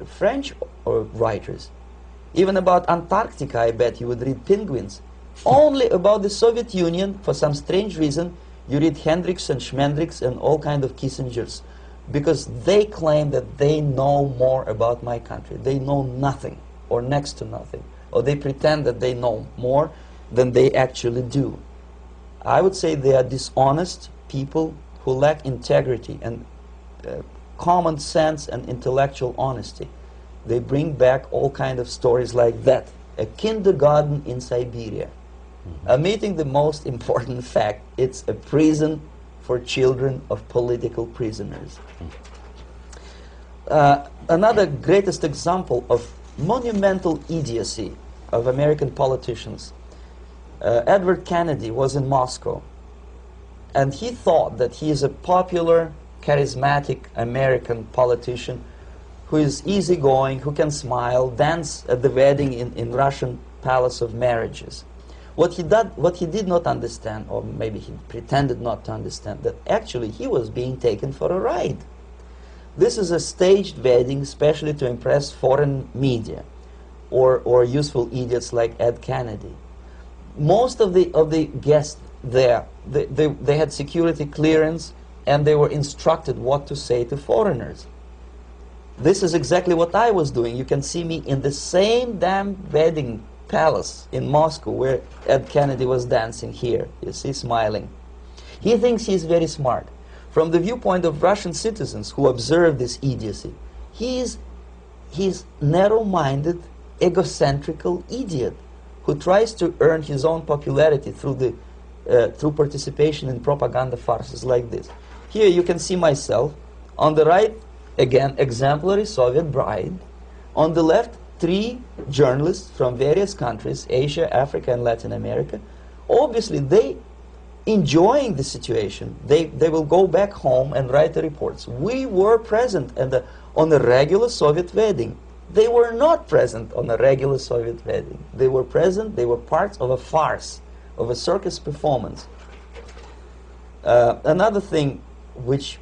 French writers. Even about Antarctica, I bet you would read Penguins. Only about the Soviet Union, for some strange reason, you read Hendricks and Schmendricks and all kind of Kissingers, because they claim that they know more about my country. They know nothing, or next to nothing, or they pretend that they know more than they actually do. I would say they are dishonest people who lack integrity and common sense and intellectual honesty. They bring back all kind of stories like that. A kindergarten in Siberia. Omitting the most important fact, it's a prison for children of political prisoners. Another greatest example of monumental idiocy of American politicians. Edward Kennedy was in Moscow, and he thought that he is a popular, charismatic American politician who is easygoing, who can smile, dance at the wedding in Russian Palace of Marriages. What he did not understand, or maybe he pretended not to understand, that actually he was being taken for a ride. This is a staged wedding, especially to impress foreign media, or useful idiots like Ed Kennedy. Most of the guests there, they had security clearance, and they were instructed what to say to foreigners. This is exactly what I was doing. You can see me in the same damn wedding palace in Moscow where Ed Kennedy was dancing here. You see, smiling. He thinks he's very smart. From the viewpoint of Russian citizens who observe this idiocy, he's narrow-minded, egocentrical idiot who tries to earn his own popularity through participation in propaganda farces like this. Here you can see myself. On the right, again, exemplary Soviet bride. On the left, 3 journalists from various countries, Asia, Africa, and Latin America. Obviously, they enjoying the situation. They will go back home and write the reports. We were present on a regular Soviet wedding. They were not present on a regular Soviet wedding. They were present, they were parts of a farce, of a circus performance. Another thing which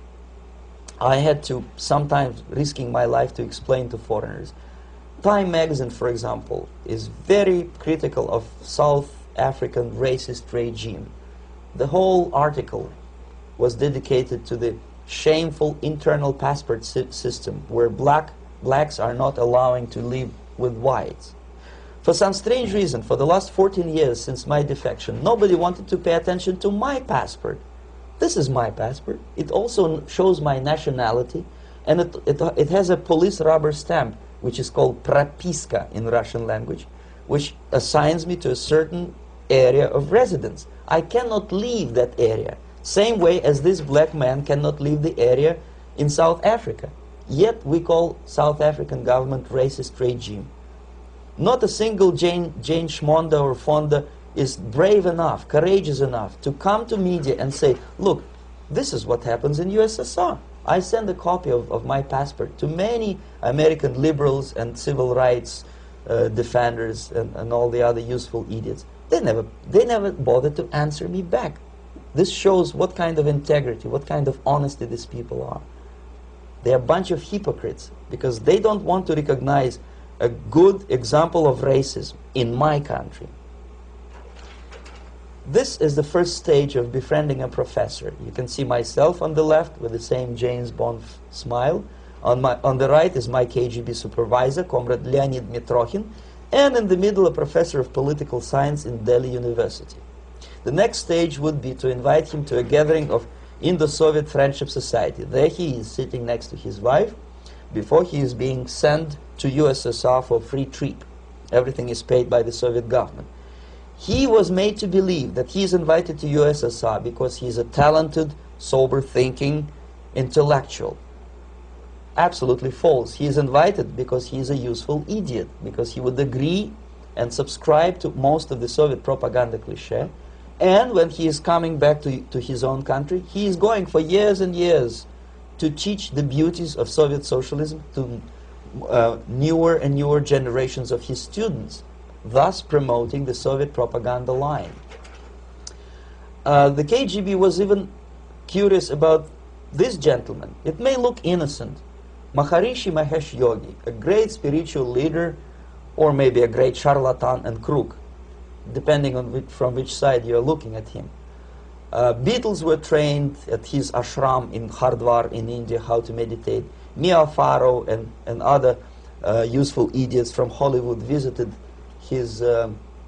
I had to sometimes risking my life to explain to foreigners. Time magazine, for example, is very critical of South African racist regime. The whole article was dedicated to the shameful internal passport system where blacks are not allowing to live with whites. For some strange reason, for the last 14 years since my defection, nobody wanted to pay attention to my passport. This is my passport. It also shows my nationality, and it has a police rubber stamp, which is called propiska in Russian language, which assigns me to a certain area of residence. I cannot leave that area, same way as this black man cannot leave the area in South Africa. Yet we call South African government racist regime. Not a single Jane Schmonda or Fonda is brave enough, courageous enough to come to media and say, look, this is what happens in USSR. I send a copy of my passport to many American liberals and civil rights defenders and all the other useful idiots. They never bothered to answer me back. This shows what kind of integrity, what kind of honesty these people are. They're a bunch of hypocrites because they don't want to recognize a good example of racism in my country. This is the first stage of befriending a professor. You can see myself on the left with the same James Bond smile. On the right is my KGB supervisor, Comrade Leonid Mitrokhin, and in the middle a professor of political science in Delhi University. The next stage would be to invite him to a gathering of Indo-Soviet Friendship Society. There he is sitting next to his wife before he is being sent to USSR for free trip. Everything is paid by the Soviet government. He was made to believe that he is invited to USSR because he is a talented, sober-thinking intellectual. Absolutely false. He is invited because he is a useful idiot, because he would agree and subscribe to most of the Soviet propaganda cliché. And when he is coming back to his own country, he is going for years and years to teach the beauties of Soviet socialism to newer and newer generations of his students, thus promoting the Soviet propaganda line. The KGB was even curious about this gentleman. It may look innocent. Maharishi Mahesh Yogi, a great spiritual leader, or maybe a great charlatan and crook, depending on from which side you're looking at him. Beatles were trained at his ashram in Hardwar in India how to meditate. Mia Farrow and other useful idiots from Hollywood visited his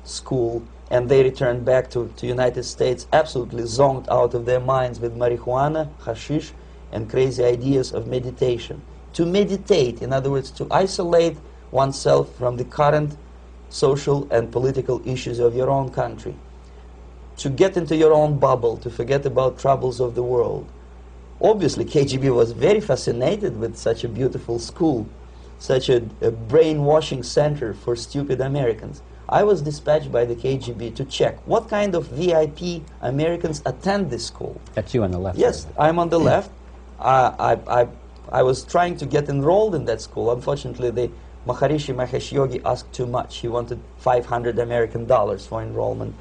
school, and they returned back to United States absolutely zonked out of their minds with marijuana, hashish, and crazy ideas of meditation. To meditate, in other words, to isolate oneself from the current social and political issues of your own country. To get into your own bubble, to forget about troubles of the world. Obviously, KGB was very fascinated with such a beautiful school, such a brainwashing center for stupid Americans. I was dispatched by the KGB to check what kind of VIP Americans attend this school. That's you on the left. Yes, I'm on the left. I was trying to get enrolled in that school. Unfortunately, the Maharishi Mahesh Yogi asked too much. He wanted $500 American for enrollment.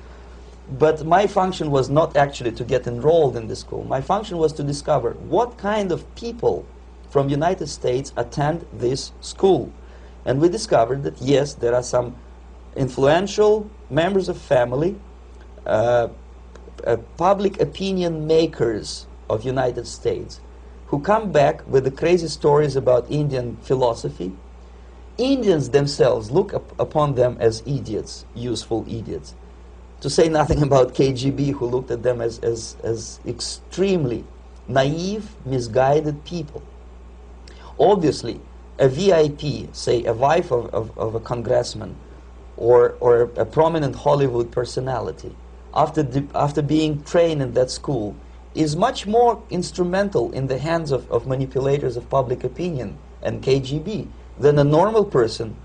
But my function was not actually to get enrolled in the school. My function was to discover what kind of people from United States attend this school. And we discovered that, yes, there are some influential members of family, public opinion makers of United States, who come back with the crazy stories about Indian philosophy. Indians themselves look upon them as idiots, useful idiots. To say nothing about KGB, who looked at them as extremely naive, misguided people. Obviously, a VIP, say a wife of a congressman, or a prominent Hollywood personality, after being trained in that school, is much more instrumental in the hands of manipulators of public opinion and KGB than a normal person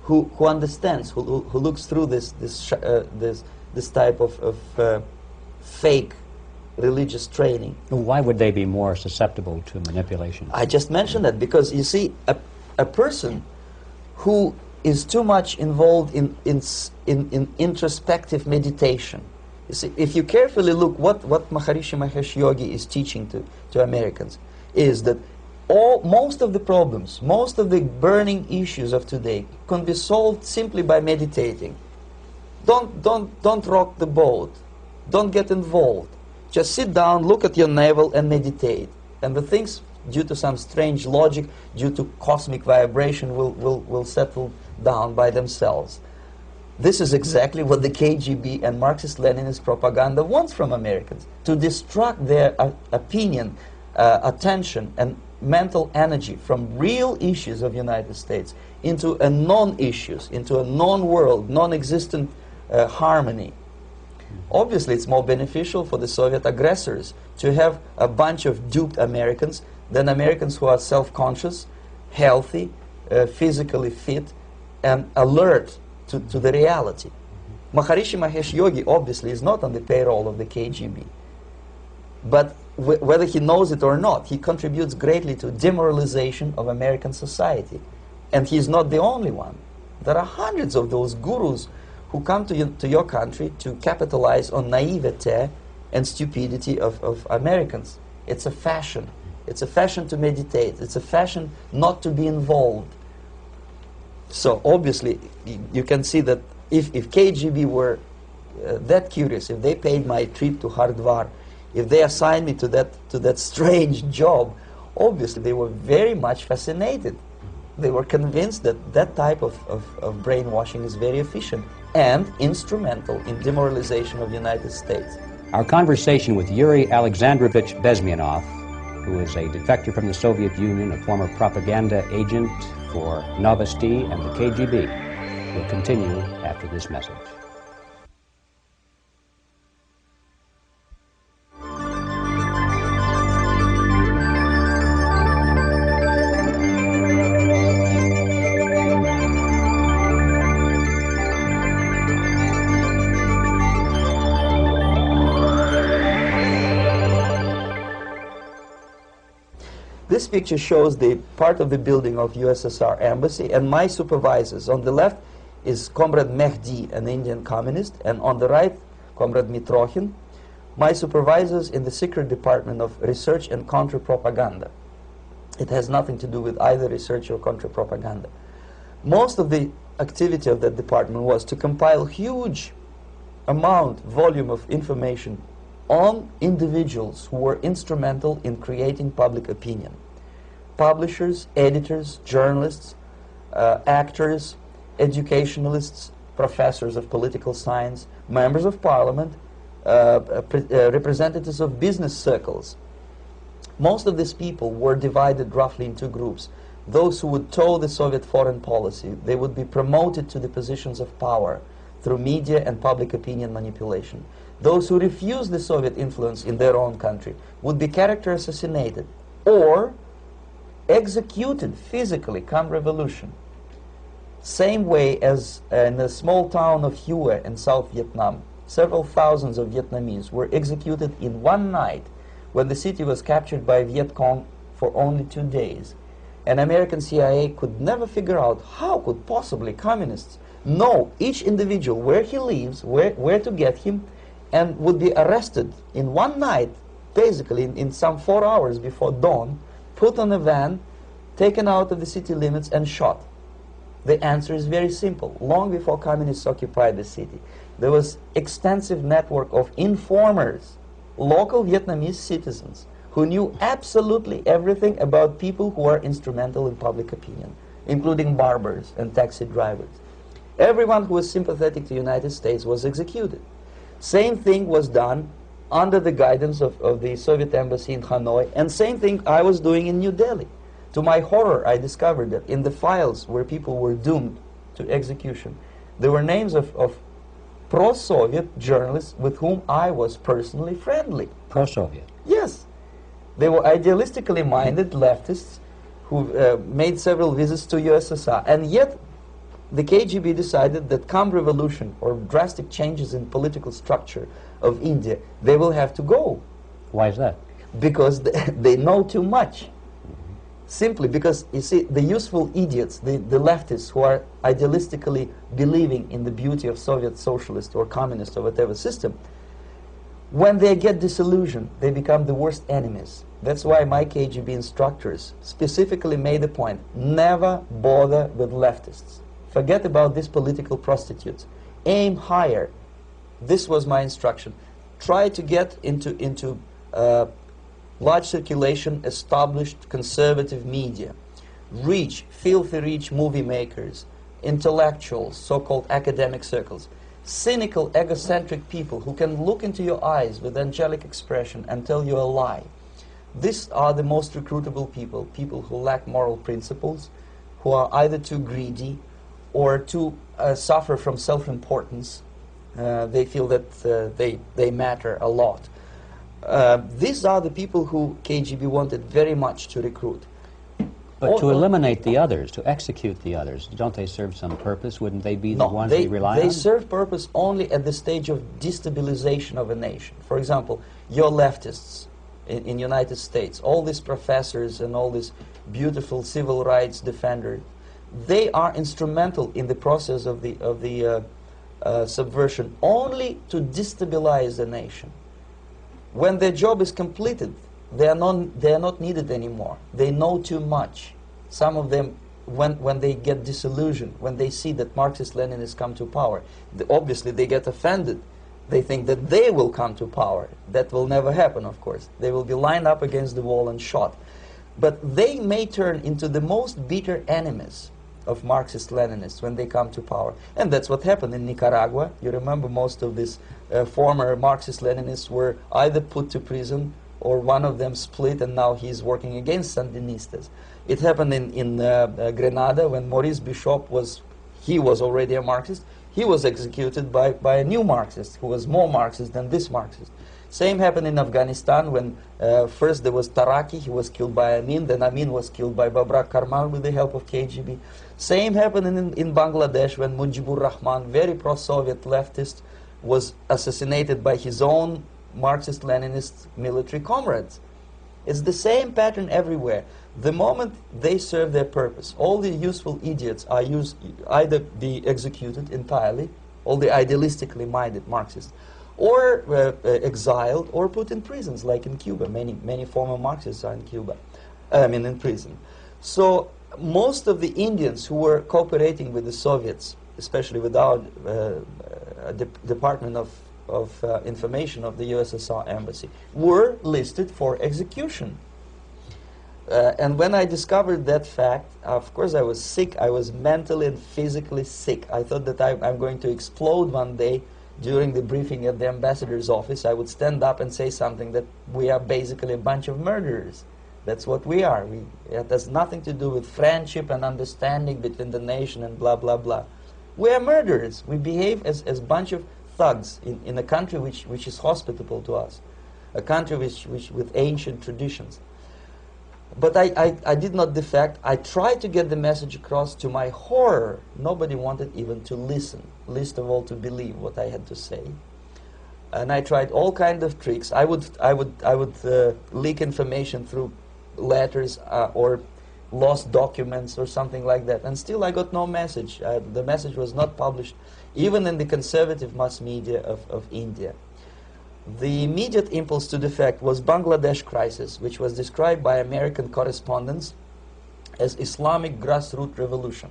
who understands, who looks through this type of fake religious training. Why would they be more susceptible to manipulation? I just mentioned that because, you see, a person who is too much involved in introspective meditation. You see, if you carefully look what Maharishi Mahesh Yogi is teaching to Americans, is that most of the problems, most of the burning issues of today can be solved simply by meditating. Don't rock the boat. Don't get involved. Just sit down, look at your navel, and meditate. And the things, due to some strange logic, due to cosmic vibration, will settle down by themselves. This is exactly what the KGB and Marxist-Leninist propaganda wants from Americans, to distract their opinion, attention, and mental energy from real issues of United States into a non-issues, into a non-world, non-existent harmony. Obviously, it's more beneficial for the Soviet aggressors to have a bunch of duped Americans than Americans who are self-conscious, healthy, physically fit, and alert to the reality. Maharishi Mahesh Yogi obviously is not on the payroll of the KGB. But whether he knows it or not, he contributes greatly to demoralization of American society. And he's not the only one. There are hundreds of those gurus who come to your country to capitalize on naivete and stupidity of Americans. It's a fashion. It's a fashion to meditate. It's a fashion not to be involved. So obviously, you can see that if KGB were that curious, if they paid my trip to Hardwar, if they assigned me to that strange job, obviously they were very much fascinated. They were convinced that that type of brainwashing is very efficient and instrumental in demoralization of the United States. Our conversation with Yuri Alexandrovich Bezmenov, who is a defector from the Soviet Union, a former propaganda agent for Novosti and the KGB, will continue after this message. This picture shows the part of the building of USSR embassy, and my supervisors. On the left is Comrade Mehdi, an Indian communist, and on the right, Comrade Mitrokhin. my supervisors in the secret department of research and counter-propaganda. It has nothing to do with either research or counter-propaganda. Most of the activity of that department was to compile huge volume of information on individuals who were instrumental in creating public opinion. Publishers, editors, journalists, actors, educationalists, professors of political science, members of parliament, representatives of business circles. Most of these people were divided roughly in two groups. Those who would toe the Soviet foreign policy, they would be promoted to the positions of power through media and public opinion manipulation. Those who refused the Soviet influence in their own country would be character assassinated or executed physically come revolution. Same way as in the small town of Hue in South Vietnam, several thousands of Vietnamese were executed in one night when the city was captured by Viet Cong for only 2 days. And American CIA could never figure out how could possibly communists know each individual, where he lives, where to get him, and would be arrested in one night, basically in some 4 hours before dawn, put on a van, taken out of the city limits and shot. The answer is very simple. Long before communists occupied the city, there was extensive network of informers, local Vietnamese citizens, who knew absolutely everything about people who are instrumental in public opinion, including barbers and taxi drivers. Everyone who was sympathetic to the United States was executed. Same thing was done under the guidance of the Soviet embassy in Hanoi, and same thing I was doing in New Delhi. To my horror, I discovered that in the files where people were doomed to execution, there were names of pro-Soviet journalists with whom I was personally friendly. Pro-Soviet? Yes. They were idealistically minded leftists who made several visits to USSR, and yet the KGB decided that come revolution or drastic changes in political structure of India, they will have to go. Why is that? Because they know too much. Simply because, you see, the useful idiots, the leftists who are idealistically believing in the beauty of Soviet socialist or communist or whatever system, when they get disillusioned, they become the worst enemies. That's why my KGB instructors specifically made the point, never bother with leftists. Forget about these political prostitutes. Aim higher. This was my instruction. Try to get into large circulation, established conservative media. Reach, filthy rich movie makers, intellectuals, so-called academic circles. Cynical, egocentric people who can look into your eyes with angelic expression and tell you a lie. These are the most recruitable people, people who lack moral principles, who are either too greedy or too suffer from self-importance. They feel that they matter a lot. These are the people who KGB wanted very much to recruit. But to eliminate the others, to execute the others, don't they serve some purpose? Wouldn't they be the ones we rely on? They serve purpose only at the stage of destabilization of a nation. For example, your leftists in United States, all these professors and all these beautiful civil rights defenders, they are instrumental in the process of the subversion only to destabilize the nation. When their job is completed, they are not needed anymore. They know too much. Some of them, when they get disillusioned, when they see that Marxist-Leninists come to power, obviously they get offended. They think that they will come to power. That will never happen, of course. They will be lined up against the wall and shot. But they may turn into the most bitter enemies of Marxist-Leninists when they come to power. And that's what happened in Nicaragua. You remember most of these former Marxist-Leninists were either put to prison or one of them split, and now he's working against Sandinistas. It happened in Grenada when Maurice Bishop was already a Marxist. He was executed by a new Marxist who was more Marxist than this Marxist. Same happened in Afghanistan when first there was Taraki, he was killed by Amin, then Amin was killed by Babrak Karmal with the help of KGB. Same happened in Bangladesh when Mujibur Rahman, very pro-Soviet leftist, was assassinated by his own Marxist-Leninist military comrades. It's the same pattern everywhere. The moment they serve their purpose, all the useful idiots are either be executed entirely, all the idealistically minded Marxists, or exiled, or put in prisons, like in Cuba. Many former Marxists are in Cuba, in prison. So most of the Indians who were cooperating with the Soviets, especially with our Department of Information of the USSR Embassy, were listed for execution. And when I discovered that fact, of course I was sick. I was mentally and physically sick. I thought that I'm going to explode one day during the briefing at the ambassador's office. I would stand up and say something that we are basically a bunch of murderers. That's what we are. It has nothing to do with friendship and understanding between the nation and blah, blah, blah. We are murderers. We behave as a bunch of thugs in a country which is hospitable to us, a country which with ancient traditions. But I did not defect. I tried to get the message across. To my horror, nobody wanted even to listen, least of all to believe what I had to say. And I tried all kinds of tricks. I would leak information through letters or lost documents or something like that. And still I got no message. The message was not published, even in the conservative mass media of India. The immediate impulse to defect was Bangladesh crisis, which was described by American correspondents as Islamic grassroots revolution,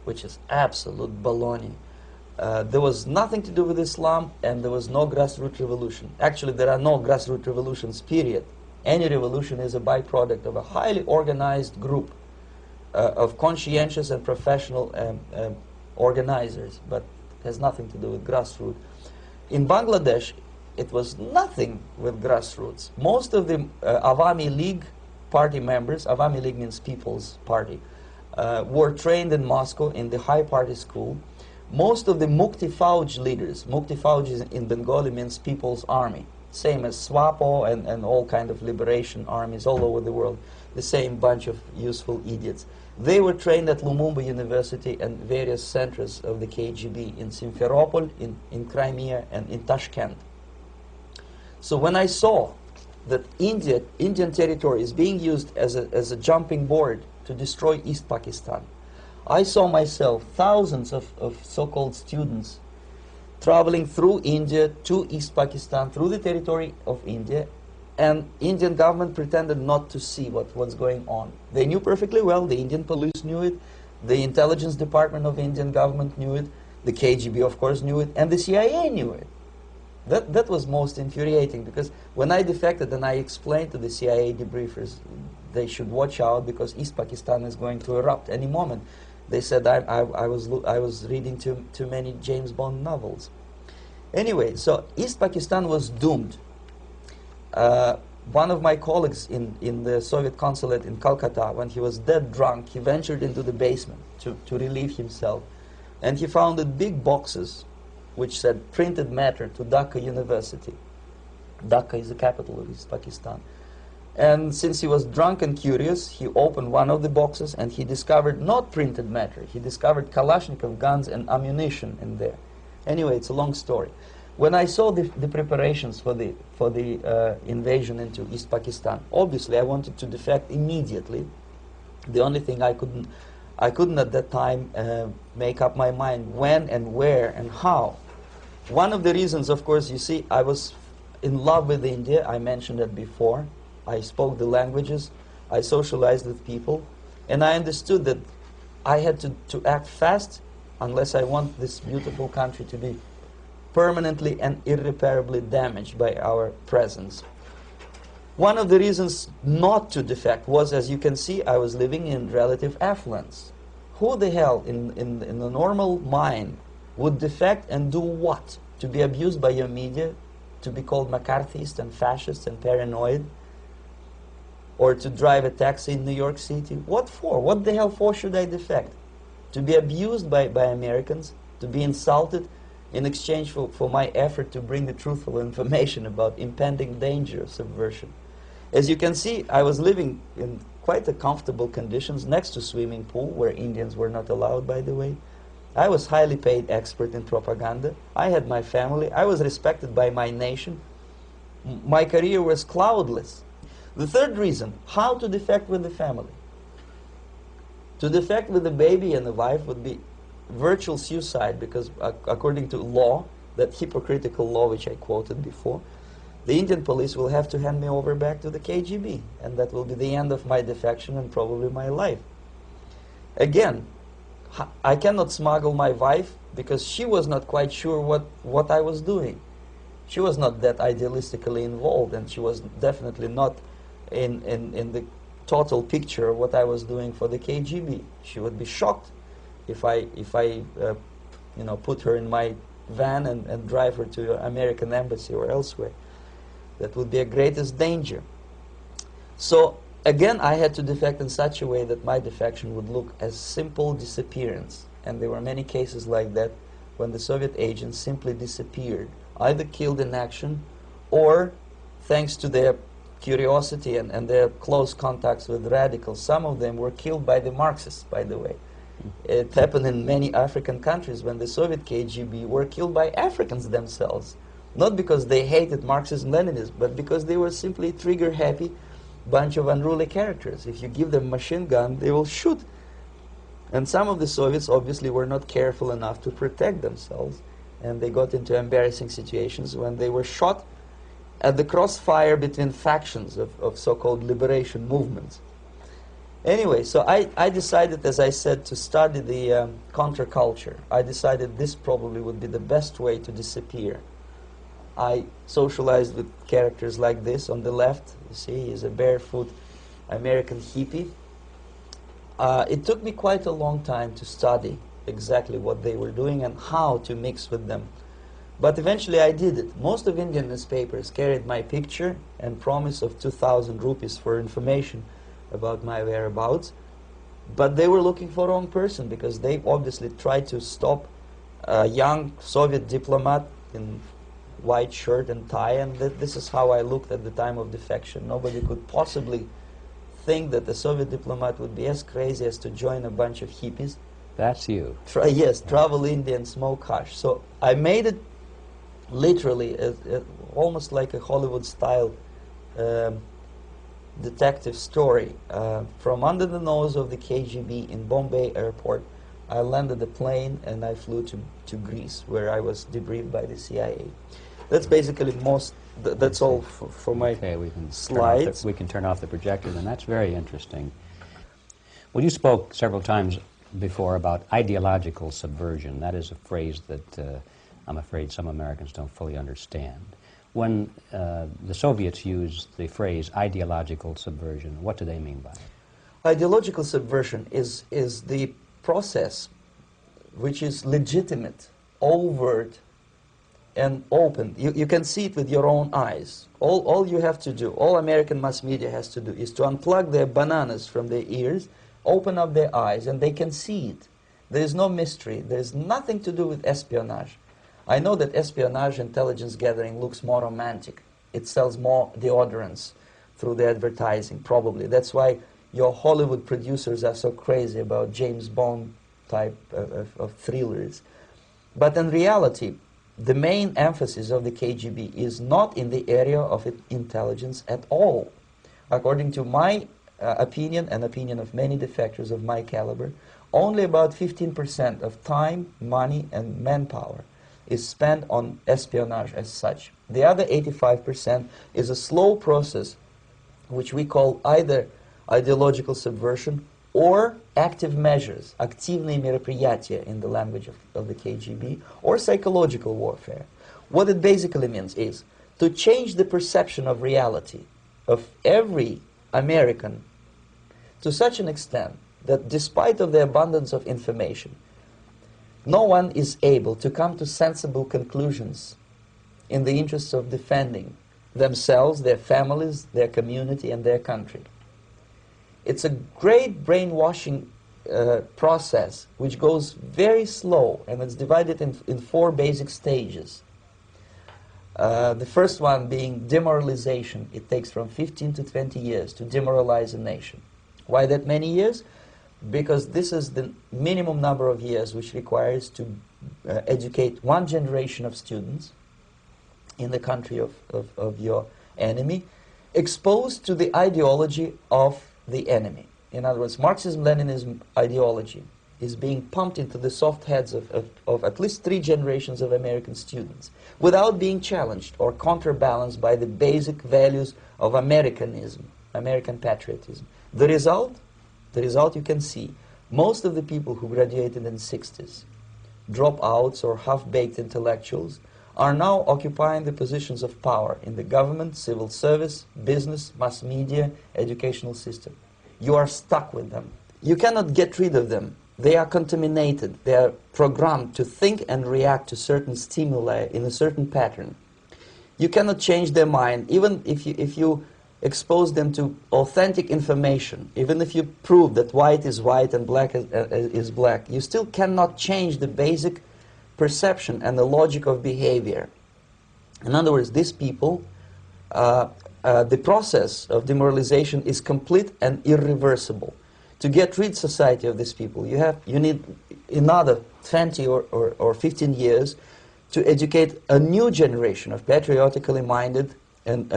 which is absolute baloney. There was nothing to do with Islam, and there was no grassroots revolution. Actually, there are no grassroots revolutions, period. Any revolution is a byproduct of a highly organized group of conscientious and professional organizers, but it has nothing to do with grassroots. In Bangladesh, it was nothing with grassroots. Most of the Awami League party members, Awami League means People's Party, were trained in Moscow in the High Party School. Most of the Mukti Fauj leaders, Mukti Fauj in Bengali means People's Army, same as SWAPO and all kind of liberation armies all over the world, the same bunch of useful idiots. They were trained at Lumumba University and various centers of the KGB in Simferopol, in Crimea, and in Tashkent. So when I saw that Indian territory is being used as a jumping board to destroy East Pakistan, I saw myself thousands of so-called students traveling through India to East Pakistan, through the territory of India, and Indian government pretended not to see what's going on. They knew perfectly well, the Indian police knew it, the intelligence department of the Indian government knew it, the KGB of course knew it, and the CIA knew it. That was most infuriating, because when I defected and I explained to the CIA debriefers they should watch out because East Pakistan is going to erupt any moment, they said I was reading too many James Bond novels. Anyway, so East Pakistan was doomed. One of my colleagues in the Soviet consulate in Calcutta, when he was dead drunk, he ventured into the basement to relieve himself, and he found big boxes which said printed matter to Dhaka University. Dhaka is the capital of East Pakistan. And since he was drunk and curious, he opened one of the boxes and he discovered not printed matter. He discovered Kalashnikov guns and ammunition in there. Anyway, it's a long story. When I saw the preparations for the invasion into East Pakistan, obviously I wanted to defect immediately. The only thing I couldn't at that time make up my mind when and where and how. One of the reasons, of course, you see, I was in love with India. I mentioned it before. I spoke the languages. I socialized with people. And I understood that I had to act fast unless I want this beautiful country to be permanently and irreparably damaged by our presence. One of the reasons not to defect was, as you can see, I was living in relative affluence. Who the hell in the normal mind would defect and do what? To be abused by your media, to be called McCarthyist and fascist and paranoid, or to drive a taxi in New York City? What for? What the hell for should I defect? To be abused by Americans, to be insulted in exchange for my effort to bring the truthful information about impending danger of subversion. As you can see, I was living in quite a comfortable conditions next to swimming pool, where Indians were not allowed, by the way. I was highly paid expert in propaganda. I had my family. I was respected by my nation. My career was cloudless. The third reason, how to defect with the family. To defect with the baby and the wife would be virtual suicide, because according to law, that hypocritical law which I quoted before, the Indian police will have to hand me over back to the KGB, and that will be the end of my defection and probably my life. Again, I cannot smuggle my wife because she was not quite sure what I was doing. She was not that idealistically involved, and she was definitely not in the total picture of what I was doing for the KGB. She would be shocked if I you know, put her in my van and drive her to the American embassy or elsewhere. That would be a greatest danger. So again, I had to defect in such a way that my defection would look as simple disappearance. And there were many cases like that when the Soviet agents simply disappeared, either killed in action or, thanks to their curiosity and their close contacts with radicals, some of them were killed by the Marxists, by the way. It happened in many African countries when the Soviet KGB were killed by Africans themselves. Not because they hated Marxism-Leninism, but because they were simply trigger-happy bunch of unruly characters. If you give them a machine gun, they will shoot. And some of the Soviets obviously were not careful enough to protect themselves, and they got into embarrassing situations when they were shot at the crossfire between factions of so-called liberation movements. Anyway, so I decided, as I said, to study the counterculture. I decided this probably would be the best way to disappear. I socialized with characters like this. On the left, you see, he's a barefoot American hippie. It took me quite a long time to study exactly what they were doing and how to mix with them. But eventually I did it. Most of Indian newspapers carried my picture and promise of 2,000 rupees for information about my whereabouts. But they were looking for the wrong person, because they obviously tried to stop a young Soviet diplomat in white shirt and tie, and this is how I looked at the time of defection. Nobody could possibly think that a Soviet diplomat would be as crazy as to join a bunch of hippies. That's you. Yes, travel India and smoke hash. So I made it literally almost like a Hollywood-style detective story. From under the nose of the KGB in Bombay airport, I landed the plane and I flew to Greece, where I was debriefed by the CIA. That's basically that's all for my slides. We can turn off the projector, and that's very interesting. Well, you spoke several times before about ideological subversion. That is a phrase that I'm afraid some Americans don't fully understand. When the Soviets used the phrase ideological subversion, what do they mean by it? Ideological subversion is the process which is legitimate, overt, and open. You can see it with your own eyes. All you have to do, all American mass media has to do, is to unplug their bananas from their ears, open up their eyes, and they can see it. There is no mystery. There is nothing to do with espionage. I know that espionage intelligence gathering looks more romantic. It sells more deodorants through the advertising, probably. That's why your Hollywood producers are so crazy about James Bond type of thrillers. But in reality, the main emphasis of the KGB is not in the area of intelligence at all. According to my opinion and opinion of many defectors of my caliber, only about 15% of time, money, and manpower is spent on espionage as such. The other 85% is a slow process which we call either ideological subversion or active measures, активные мероприятия in the language of the KGB, or psychological warfare. What it basically means is to change the perception of reality of every American to such an extent that despite of the abundance of information, no one is able to come to sensible conclusions in the interests of defending themselves, their families, their community, and their country. It's a great brainwashing process which goes very slow, and it's divided in 4 basic stages. The first one being demoralization. It takes from 15 to 20 years to demoralize a nation. Why that many years? Because this is the minimum number of years which requires to educate one generation of students in the country of your enemy, exposed to the ideology of the enemy. In other words, Marxism-Leninism ideology is being pumped into the soft heads of at least 3 generations of American students without being challenged or counterbalanced by the basic values of Americanism, American patriotism. The result you can see. Most of the people who graduated in the 60s, dropouts or half-baked intellectuals, are now occupying the positions of power in the government, civil service, business, mass media, educational system. You are stuck with them. You cannot get rid of them. They are contaminated. They are programmed to think and react to certain stimuli in a certain pattern. You cannot change their mind, even if you expose them to authentic information, even if you prove that white is white and black is black. You still cannot change the basic perception and the logic of behavior. In other words, these people, the process of demoralization is complete and irreversible. To get rid society of these people, you need another 20 or 15 years to educate a new generation of patriotically minded and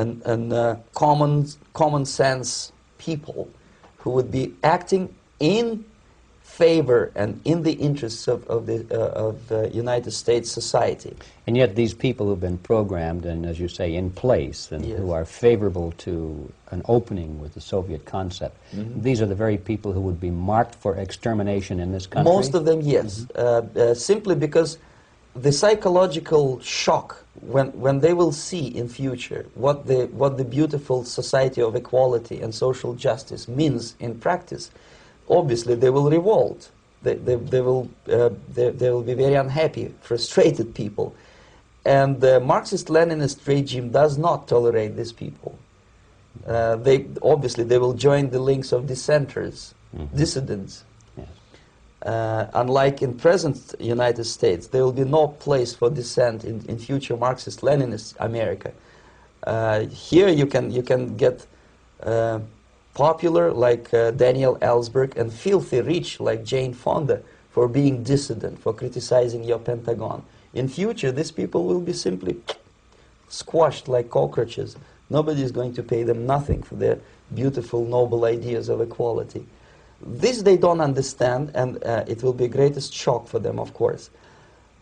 common sense people who would be acting in favor and in the interests of the United States society. And yet these people who've been programmed and, as you say, in place and Yes. who are favorable to an opening with the Soviet concept, these are the very people who would be marked for extermination in this country? Most of them, yes. Simply because the psychological shock when they will see in future what the beautiful society of equality and social justice means in practice, obviously they will revolt. They will be very unhappy, frustrated people. And the Marxist-Leninist regime does not tolerate these people. Obviously they will join the links of dissenters, dissidents. Unlike in present United States, there will be no place for dissent in future Marxist-Leninist America. Here you can get popular like Daniel Ellsberg and filthy rich like Jane Fonda for being dissident, for criticizing your Pentagon. In future, these people will be simply squashed like cockroaches. Nobody is going to pay them nothing for their beautiful, noble ideas of equality. This they don't understand, and it will be a greatest shock for them, of course.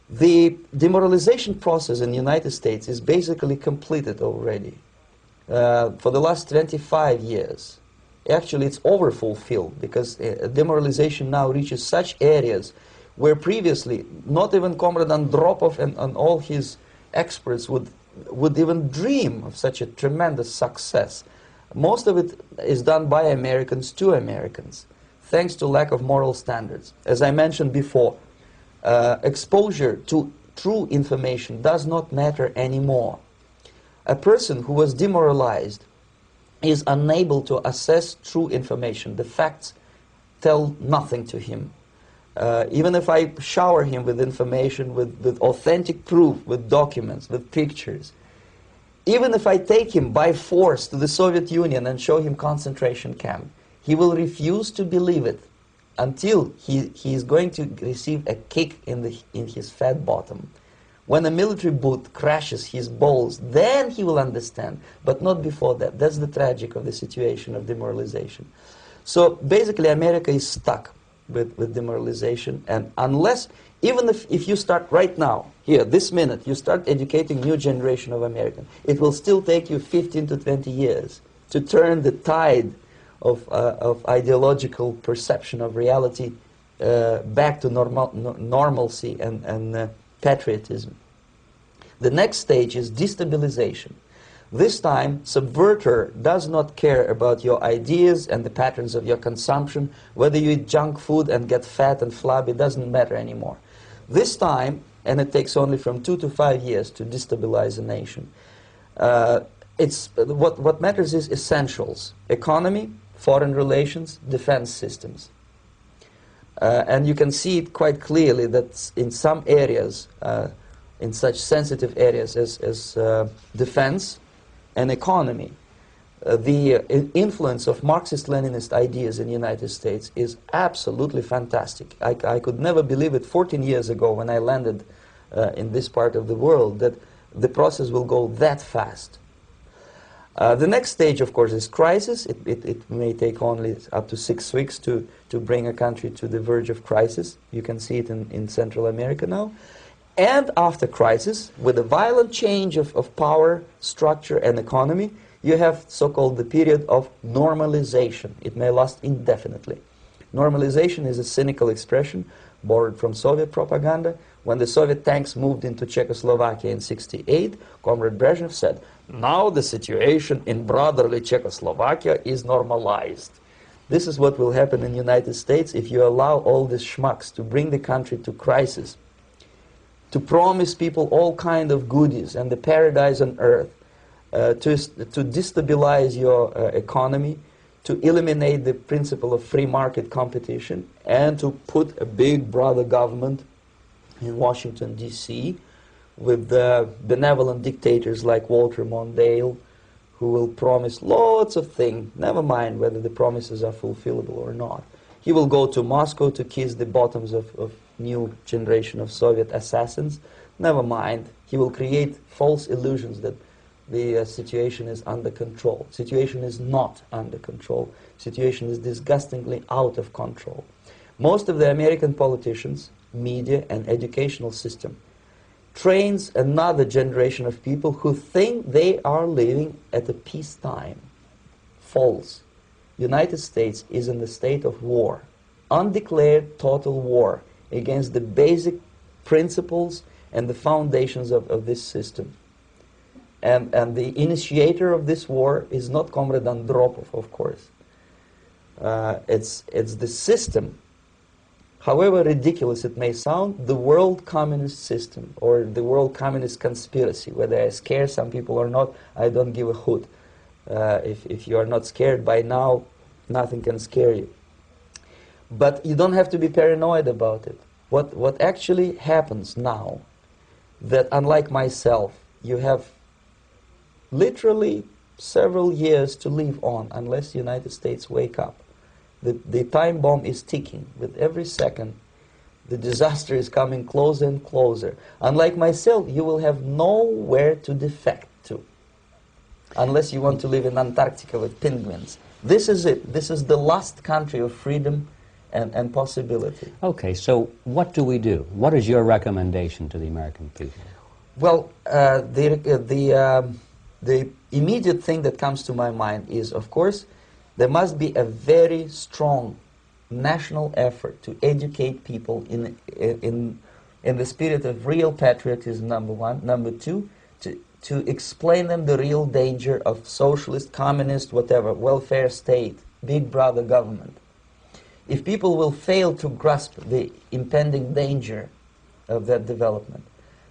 The demoralization process in the United States is basically completed already. For the last 25 years. Actually, it's overfulfilled, because demoralization now reaches such areas where previously not even Comrade Andropov and all his experts would even dream of such a tremendous success. Most of it is done by Americans to Americans, thanks to lack of moral standards. As I mentioned before, exposure to true information does not matter anymore. A person who was demoralized is unable to assess true information. The facts tell nothing to him. Even if I shower him with information, with authentic proof, with documents, with pictures, even if I take him by force to the Soviet Union and show him concentration camp, he will refuse to believe it until he is going to receive a kick in his fat bottom. When a military boot crashes his balls, then he will understand, but not before that. That's the tragic of the situation of demoralization. So basically America is stuck with demoralization, and unless, even if you start right now, here, this minute, you start educating new generation of Americans, it will still take you 15 to 20 years to turn the tide of ideological perception of reality back to normalcy and patriotism. The next stage is destabilization. This time, subverter does not care about your ideas and the patterns of your consumption. Whether you eat junk food and get fat and flabby, doesn't matter anymore. This time, and it takes only from 2 to 5 years to destabilize a nation, what matters is essentials: economy, foreign relations, defense systems. And you can see it quite clearly that in some areas, in such sensitive areas as defense and economy, the influence of Marxist-Leninist ideas in the United States is absolutely fantastic. I could never believe it 14 years ago when I landed in this part of the world that the process will go that fast. The next stage, of course, is crisis. It may take only up to 6 weeks to bring a country to the verge of crisis. You can see it in Central America now. And after crisis, with a violent change of power, structure, and economy, you have so-called the period of normalization. It may last indefinitely. Normalization is a cynical expression borrowed from Soviet propaganda. When the Soviet tanks moved into Czechoslovakia in '68, Comrade Brezhnev said, "Now the situation in brotherly Czechoslovakia is normalized." This is what will happen in the United States if you allow all these schmucks to bring the country to crisis, to promise people all kind of goodies and the paradise on earth, to destabilize your economy, to eliminate the principle of free market competition, and to put a big brother government in Washington, D.C., with benevolent dictators like Walter Mondale, who will promise lots of things, never mind whether the promises are fulfillable or not. He will go to Moscow to kiss the bottoms of new generation of Soviet assassins, never mind. He will create false illusions that the situation is under control. Situation is not under control. Situation is disgustingly out of control. Most of the American politicians, media, and educational system trains another generation of people who think they are living at a peacetime. False. United States is in the state of war, undeclared total war against the basic principles and the foundations of this system. And the initiator of this war is not Comrade Andropov, of course. It's the system. However ridiculous it may sound, the world communist system or the world communist conspiracy, whether I scare some people or not, I don't give a hoot. If you are not scared by now, nothing can scare you. But you don't have to be paranoid about it. What actually happens now, that unlike myself, you have literally several years to live on unless the United States wake up. The time bomb is ticking. With every second, the disaster is coming closer and closer. Unlike myself, you will have nowhere to defect to, unless you want to live in Antarctica with penguins. This is it. This is the last country of freedom and possibility. Okay, so what do we do? What is your recommendation to the American people? Well, the immediate thing that comes to my mind is, of course, there must be a very strong national effort to educate people in the spirit of real patriotism, number one. Number two, to explain them the real danger of socialist, communist, whatever, welfare state, big brother government. If people will fail to grasp the impending danger of that development,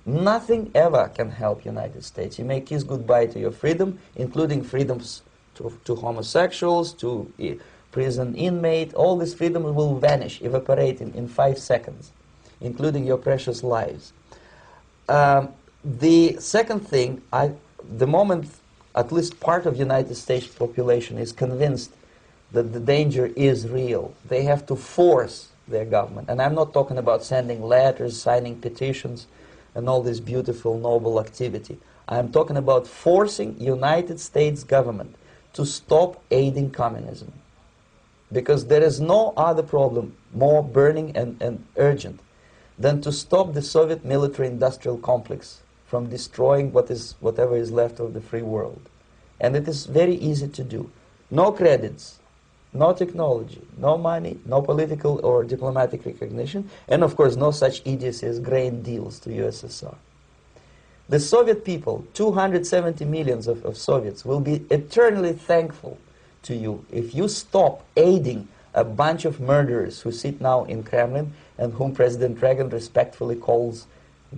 nothing ever can help United States. You may kiss goodbye to your freedom, including freedoms to homosexuals, to prison inmate. All these freedoms will vanish, evaporate in 5 seconds, including your precious lives. The second thing, the moment at least part of United States population is convinced that the danger is real, they have to force their government. And I'm not talking about sending letters, signing petitions, and all this beautiful, noble activity. I'm talking about forcing United States government to stop aiding communism. Because there is no other problem more burning and urgent than to stop the Soviet military-industrial complex from destroying whatever is left of the free world. And it is very easy to do. No credits, no technology, no money, no political or diplomatic recognition, and of course no such idiocy as grain deals to USSR. The Soviet people, 270 millions of Soviets, will be eternally thankful to you if you stop aiding a bunch of murderers who sit now in Kremlin and whom President Reagan respectfully calls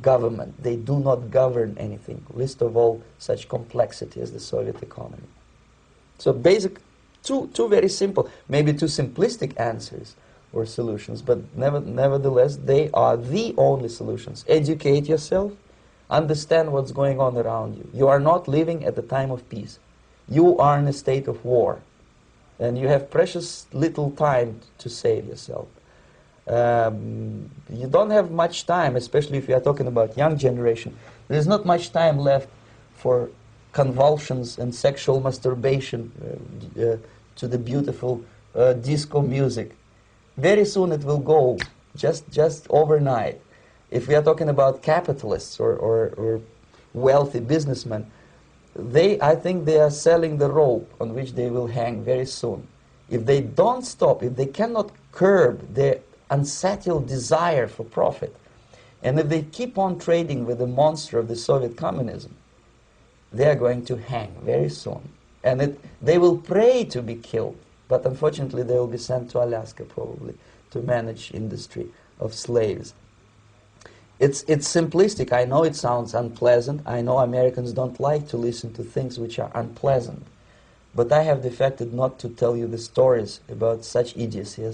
government. They do not govern anything, least of all such complexity as the Soviet economy. So two very simple, maybe too simplistic answers or solutions, but nevertheless they are the only solutions. Educate yourself, understand what's going on around you. You are not living at the time of peace. You are in a state of war, and you have precious little time to save yourself. You don't have much time, especially if you are talking about young generation. There is not much time left for convulsions and sexual masturbation to the beautiful disco music. Very soon it will go, just overnight. If we are talking about capitalists or wealthy businessmen, I think they are selling the rope on which they will hang very soon. If they don't stop, if they cannot curb their unsettled desire for profit, and if they keep on trading with the monster of the Soviet communism, they are going to hang very soon. And they will pray to be killed, but unfortunately they will be sent to Alaska probably to manage industry of slaves. It's simplistic. I know it sounds unpleasant. I know Americans don't like to listen to things which are unpleasant. But I have defected not to tell you the stories about such idiocy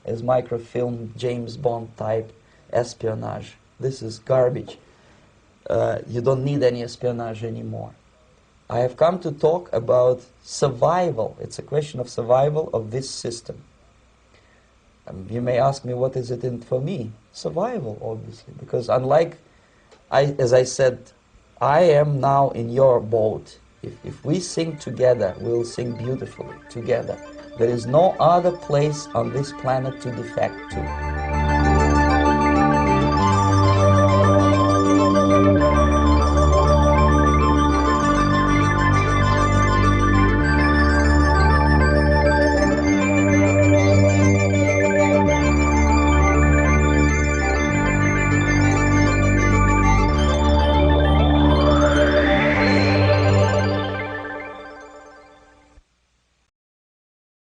as microfilm, James Bond type espionage. This is garbage. You don't need any espionage anymore. I have come to talk about survival. It's a question of survival of this system. You may ask me, what is it in for me? Survival, obviously, because unlike, as I said, I am now in your boat. If we sing together, we'll sing beautifully together. There is no other place on this planet to defect to.